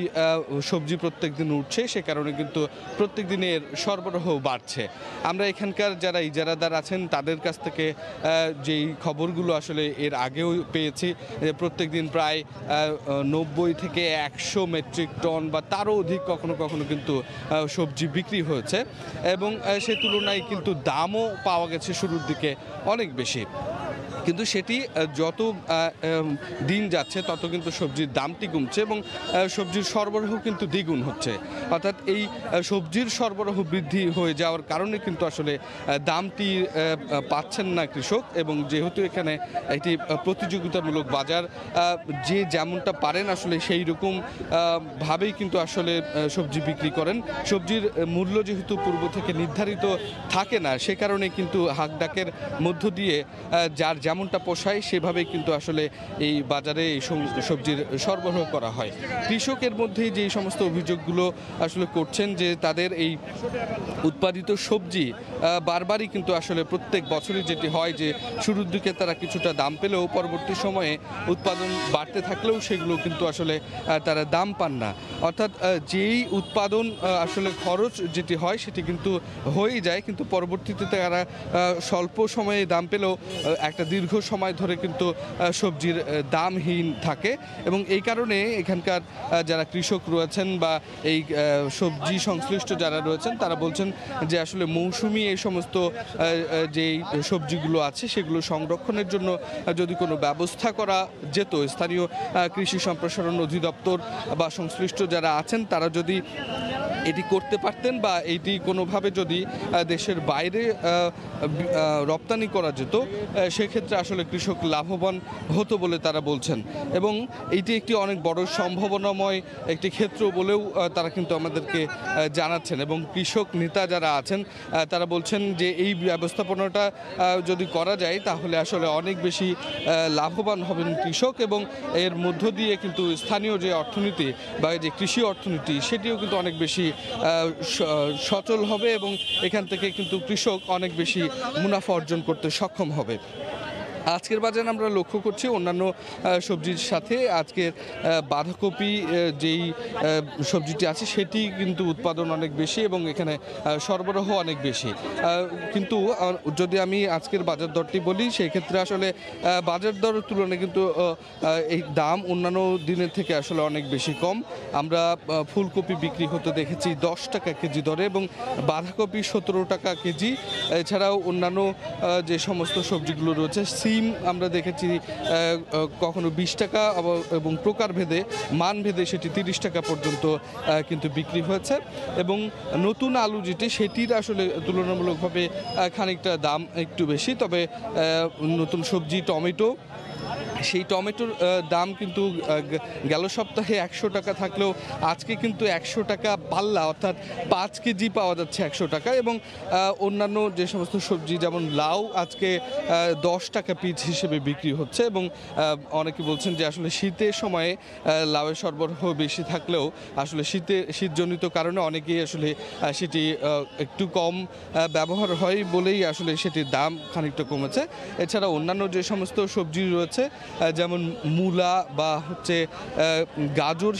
সবজি প্রত্যেক দিন উঠছে, সে কারণে কিন্তু প্রত্যেক দিনের সরবরাহ বাড়ছে। আমরা এখানকার যারা ইজারাদার আছেন তাদের কাছ থেকে যেই খবরগুলো আসলে এর আগেও পেয়েছি যে প্রত্যেক দিন প্রায় 90 থেকে 100 মেট্রিক টন বা তারও অধিক কখনো কখনো কিন্তু সবজি বিক্রি হয়েছে এবং সে তুলনায় কিন্তু দামও পাওয়া গেছে শুরুর দিকে অনেক বেশি। কিন্তু সেটি যত দিন যাচ্ছে তত কিন্তু সবজির দামটি কমছে এবং সবজির সরবরাহ কিন্তু দ্বিগুণ হচ্ছে। অর্থাৎ এই সবজির সরবরাহ বৃদ্ধি হয়ে যাওয়ার কারণে কিন্তু আসলে দামটি পাচ্ছেন না কৃষক এবং যেহেতু এখানে একটি প্রতিযোগিতামূলক বাজার, যে যেমনটা পারেন আসলে সেই রকম ভাবেই কিন্তু আসলে সবজি বিক্রি করেন। সবজির মূল্য যেহেতু পূর্ব থেকে নির্ধারিত থাকে না, সে কারণে কিন্তু হাকডাকের মধ্য দিয়ে যার যেমনটা পোষায় সেভাবেই কিন্তু আসলে এই বাজারে এই সবজির সরবরাহ করা হয়। কৃষকের মধ্যে যে সমস্ত অভিযোগগুলো আসলে করছেন যে তাদের এই উৎপাদিত সবজি বারবারই কিন্তু আসলে প্রত্যেক বছরই যেটি হয় যে শুরুর দিকে তারা কিছুটা দাম পেলেও পরবর্তী সময়ে উৎপাদন বাড়তে থাকলেও সেগুলো কিন্তু আসলে তারা দাম পান না। অর্থাৎ যেই উৎপাদন আসলে খরচ যেটি হয় সেটি কিন্তু হয়েই যায়, কিন্তু পরবর্তীতে তারা স্বল্প সময়ে দাম পেলেও একটা দীর্ঘ সময় ধরে কিন্তু সবজির দামহীন থাকে এবং এই কারণে এখানকার যারা কৃষক রয়েছেন বা এই সবজি সংশ্লিষ্ট যারা রয়েছেন তারা বলছেন যে আসলে মৌসুমি এই সমস্ত যেই সবজিগুলো আছে সেগুলো সংরক্ষণের জন্য যদি কোনো ব্যবস্থা করা যেত, স্থানীয় কৃষি সম্প্রসারণ অধিদপ্তর বা সংশ্লিষ্ট যারা আছেন তারা যদি এটি করতে পারতেন বা এটি কোনোভাবে যদি দেশের বাইরে রপ্তানি করা যেত সেক্ষেত্রে আসলে কৃষক লাভবান হতো বলে তারা বলছেন এবং এটি একটি অনেক বড় সম্ভাবনাময় একটি ক্ষেত্র বলেও তারা কিন্তু আমাদেরকে জানাচ্ছেন এবং কৃষক নেতা যারা আছেন তারা বলছেন যে এই ব্যবস্থাপনাটা যদি করা যায় তাহলে আসলে অনেক বেশি লাভবান হবেন কৃষক এবং এর মধ্য দিয়ে কিন্তু স্থানীয় যে অর্থনীতি বা যে কৃষি অর্থনীতি সেটিও কিন্তু অনেক বেশি সচল হবে এবং এখান থেকে কিন্তু কৃষক অনেক বেশি মুনাফা অর্জন করতে সক্ষম হবে। আজকের বাজারে আমরা লক্ষ্য করছি অন্যান্য সবজির সাথে আজকের বাঁধাকপি যেই সবজিটি আছে সেটি কিন্তু উৎপাদন অনেক বেশি এবং এখানে সরবরাহ অনেক বেশি। কিন্তু যদি আমি আজকের বাজার দরটি বলি সেই ক্ষেত্রে আসলে বাজার দরের তুলনায় কিন্তু এই দাম অন্যান্য দিনের থেকে আসলে অনেক বেশি কম। আমরা ফুলকপি বিক্রি হতে দেখেছি 10 টাকা কেজি দরে এবং বাঁধাকপি 17 টাকা কেজি। এছাড়াও অন্যান্য যে সমস্ত সবজিগুলো রয়েছে সিম আমরা দেখেছি কখনো 20 টাকা এবং প্রকারভেদে মানভেদে সেটি 30 টাকা পর্যন্ত কিন্তু বিক্রি হয়েছে এবং নতুন আলু যেটি সেটির আসলে তুলনামূলকভাবে খানিকটা দাম একটু বেশি, তবে নতুন সবজি টমেটো সেই টমেটোর দাম কিন্তু গেল সপ্তাহে 100 টাকা থাকলেও আজকে কিন্তু 100 টাকা পাল্লা অর্থাৎ 5 কেজি পাওয়া যাচ্ছে 100 টাকা এবং অন্যান্য যে সমস্ত সবজি যেমন লাউ আজকে 10 টাকা পিস হিসেবে বিক্রি হচ্ছে এবং অনেকে বলছেন যে আসলে শীতের সময়ে লাউয়ের সরবরাহ বেশি থাকলেও আসলে শীতজনিত কারণে অনেকেই আসলে সেটি একটু কম ব্যবহার হয় বলেই আসলে সেটির দাম খানিকটা কমেছে। এছাড়া অন্যান্য যে সমস্ত সবজি রয়েছে যেমন মূলা বা হচ্ছে গাজর,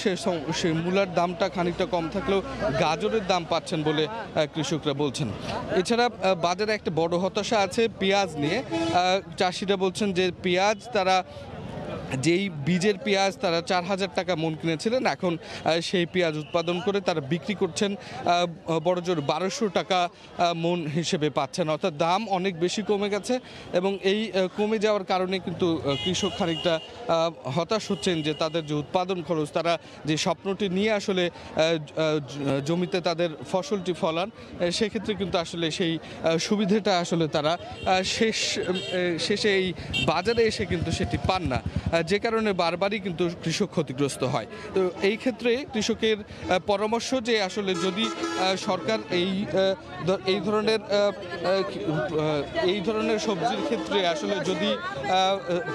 সে মূলার দামটা খানিকটা কম থাকলেও গাজরের দাম পাচ্ছেন বলে কৃষকরা বলছেন। এছাড়া বাজারে একটা বড় হতাশা আছে পেঁয়াজ নিয়ে। চাষিরা বলছেন যে পেঁয়াজ তারা যেই বীজের পেঁয়াজ তারা 4,000 টাকা মন কিনেছিলেন, এখন সেই পেঁয়াজ উৎপাদন করে তারা বিক্রি করছেন বড়জোর 1200 টাকা মন হিসেবে পাচ্ছেন। অর্থাৎ দাম অনেক বেশি কমে গেছে এবং এই কমে যাওয়ার কারণে কিন্তু কৃষক খানিকটা হতাশ হচ্ছেন যে তাদের যে উৎপাদন খরচ, তারা যে স্বপ্নটি নিয়ে আসলে জমিতে তাদের ফসলটি ফলান, সেক্ষেত্রে কিন্তু আসলে সেই সুবিধাটা আসলে তারা শেষে এই বাজারে এসে কিন্তু সেটি পান না, যে কারণে বারবারই কিন্তু কৃষক ক্ষতিগ্রস্ত হয়। তো এই ক্ষেত্রে কৃষকের পরামর্শ যে আসলে যদি সরকার এই ধরনের সবজির ক্ষেত্রে আসলে যদি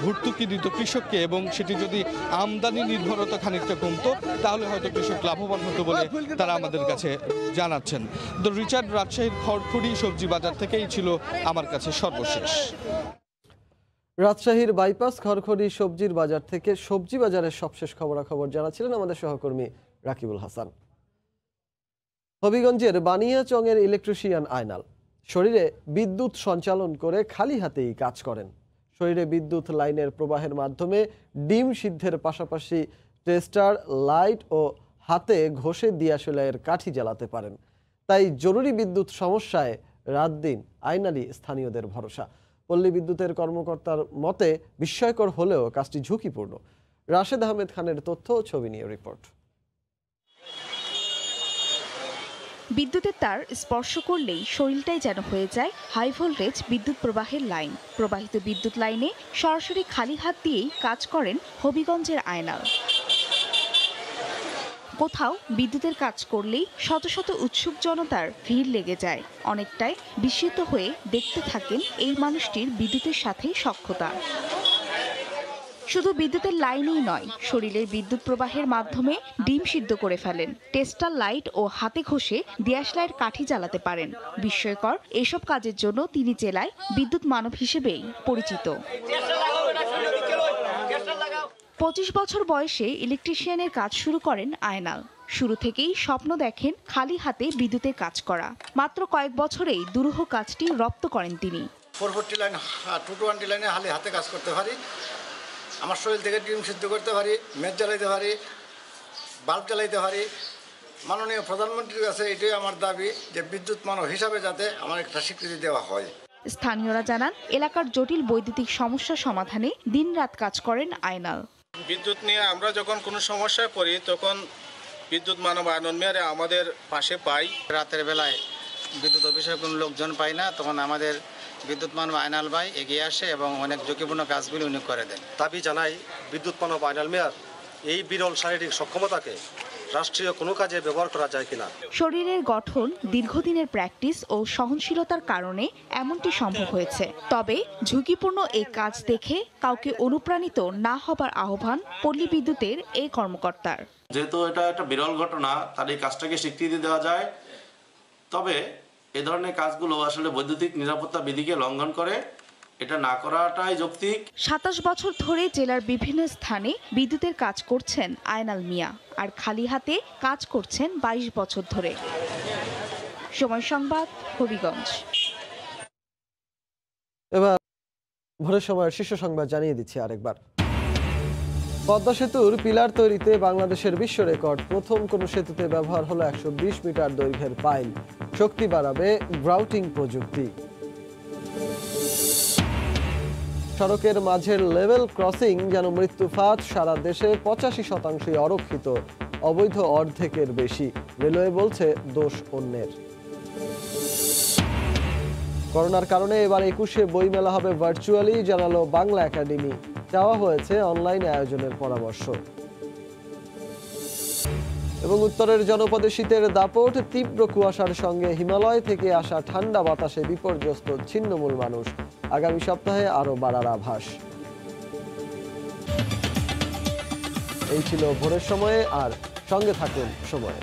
ভর্তুকি দিত কৃষককে এবং সেটি যদি আমদানি নির্ভরতা খানিকটা কমতো, তাহলে হয়তো কৃষক লাভবান হতো বলে তারা আমাদের কাছে জানাচ্ছেন। তো রিচার্ড, রাজশাহীর খড়খড়ি সবজি বাজার থেকেই ছিল আমার কাছে সর্বশেষ। রাজশাহীর বাইপাস খড়খড়ি সবজির বাজার থেকে সবজি বাজারের সবশেষ খবরাখবর জানাচ্ছিলেন আমাদের সহকর্মী রাকিবুল হাসান। হবিগঞ্জের বানিয়াচংয়ের ইলেকট্রিশিয়ান আয়নাল শরীরে বিদ্যুৎ সঞ্চালন করে খালি হাতেই কাজ করেন। শরীরে বিদ্যুৎ লাইনের প্রবাহের মাধ্যমে ডিম সিদ্ধের পাশাপাশি টেস্টার, লাইট ও হাতে ঘষে দিয়াশলাইয়ের কাঠি জ্বালাতে পারেন। তাই জরুরি বিদ্যুৎ সমস্যায় রাত দিন আয়নালই স্থানীয়দের ভরসা। পল্লী বিদ্যুতের কর্মকর্তার মতে বিস্ময়কর হলেও কাজটি ঝুঁকিপূর্ণ। রাশেদ আহমেদ খানের তথ্য ও ছবি নিয়ে রিপোর্ট। বিদ্যুতের তার স্পর্শ করলেই শরীরটাই যেন হয়ে যায় হাই ভোল্টেজ বিদ্যুৎ প্রবাহের লাইন। প্রবাহিত বিদ্যুৎ লাইনে সরাসরি খালি হাত দিয়েই কাজ করেন হবিগঞ্জের আয়নাল। কোথাও বিদ্যুতের কাজ করলেই শত শত উৎসুক জনতার ভিড় লেগে যায়। অনেকটাই বিস্মিত হয়ে দেখতে থাকেন এই মানুষটির বিদ্যুতের সাথে সখ্যতা। শুধু বিদ্যুতের লাইনেই নয়, শরীরের বিদ্যুৎ প্রবাহের মাধ্যমে ডিম সিদ্ধ করে ফেলেন। টেস্টার, লাইট ও হাতে ঘষে দিয়াশলাইয়ের কাঠি জ্বালাতে পারেন। বিস্ময়কর এসব কাজের জন্য তিনি জেলায় বিদ্যুৎ মানব হিসেবেই পরিচিত। 25 বছর বয়সে ইলেকট্রিশিয়ানের কাজ শুরু করেন আয়নাল। শুরু থেকেই স্বপ্ন দেখেন খালি হাতে বিদ্যুতের কাজ করা। মাত্র কয়েক বছরেই দুরূহ কাজটি রপ্ত করেন তিনি। 440 লাইন 220 লাইনে হাতে কাজ করতে পারি। আমার শরীর থেকে ডিম সিদ্ধ করতে পারি, মেজ জ্বালাইতে পারি, বাল্ব জ্বালাইতে পারি। মাননীয় প্রধানমন্ত্রীর কাছে এটাই আমার দাবি যে বিদ্যুৎ মানব হিসাবে যাতে আমার একটা স্বীকৃতি দেওয়া হয়। স্থানীয়রা জানান, এলাকার জটিল বৈদ্যুতিক সমস্যা সমাধানে দিনরাত কাজ করেন আয়নাল। বিদ্যুৎ নিয়ে আমরা যখন কোনো সমস্যায় পড়ি তখন বিদ্যুৎ মানব আয়নাল মিয়ারে আমাদের পাশে পাই। রাতের বেলায় বিদ্যুৎ অফিসের কোনো লোকজন পাই না, তখন আমাদের বিদ্যুৎ মানব আয়নাল ভাই এগিয়ে আসে এবং অনেক ঝুঁকিপূর্ণ কাজগুলি উনি করে দেন। দাবি জানাই বিদ্যুৎ মানব আয়নাল মিয়ার এই বিরল শারীরিক সক্ষমতাকে রাষ্ট্রীয় কোনো কাজে ব্যবহার করা যায় কিনা। শরীরের গঠন, দীর্ঘদিনের প্র্যাকটিস ও সহনশীলতার কারণে এমনটি সম্ভব হয়েছে। তবে ঝুঁকিপূর্ণ এই কাজ দেখে কাউকে অনুপ্রাণিত না হবার আহ্বান পল্লী বিদ্যুতের এই কর্মকর্তার। যেহেতু এটা একটা বিরল ঘটনা, তার এই কাজটাকে স্বীকৃতি দেওয়া যায়, তবে এ ধরনের কাজগুলো আসলে বৈদ্যুতিক নিরাপত্তা বিধিকে লঙ্ঘন করে, এটা না করাটাই যৌক্তিক। 27 বছর ধরে জেলার বিভিন্ন স্থানে বিদ্যুতের কাজ করছেন আয়নাল মিয়া, আর খালি হাতে কাজ করছেন 22 বছর ধরে। সময় সংবাদ, হবিগঞ্জ। এবার ভোরের সময়ের শীর্ষ সংবাদ জানিয়ে দিচ্ছি আরেকবার। পদ্মা সেতুর পিলার তৈরিতে বাংলাদেশের বিশ্ব রেকর্ড। প্রথম কোনো সেতুতে ব্যবহার হলো 120 মিটার দৈর্ঘ্যের পাইল। শক্তি বাড়াবে গ্রাউটিং প্রযুক্তি। সড়কের মাঝের লেভেল ক্রসিং যেন মৃত্যু ফাঁদ। সারা দেশে 85% অরক্ষিত, অবৈধ অর্ধেকের বেশি। রেলওয়ে বলছে দোষ অন্যের। করোনার কারণে এবার 21শে বইমেলা হবে ভার্চুয়ালি, জানালো বাংলা একাডেমি। চাওয়া হয়েছে অনলাইন আয়োজনের পরামর্শ। এবং উত্তরের জনপদে শীতের দাপট, তীব্র কুয়াশার সঙ্গে হিমালয় থেকে আসা ঠান্ডা বাতাসে বিপর্যস্ত ছিন্নমূল মানুষ। আগামী সপ্তাহে আরো বাড়ার আভাস। এই ছিল ভোরের সময়ে, আর সঙ্গে থাকুন সময়ে।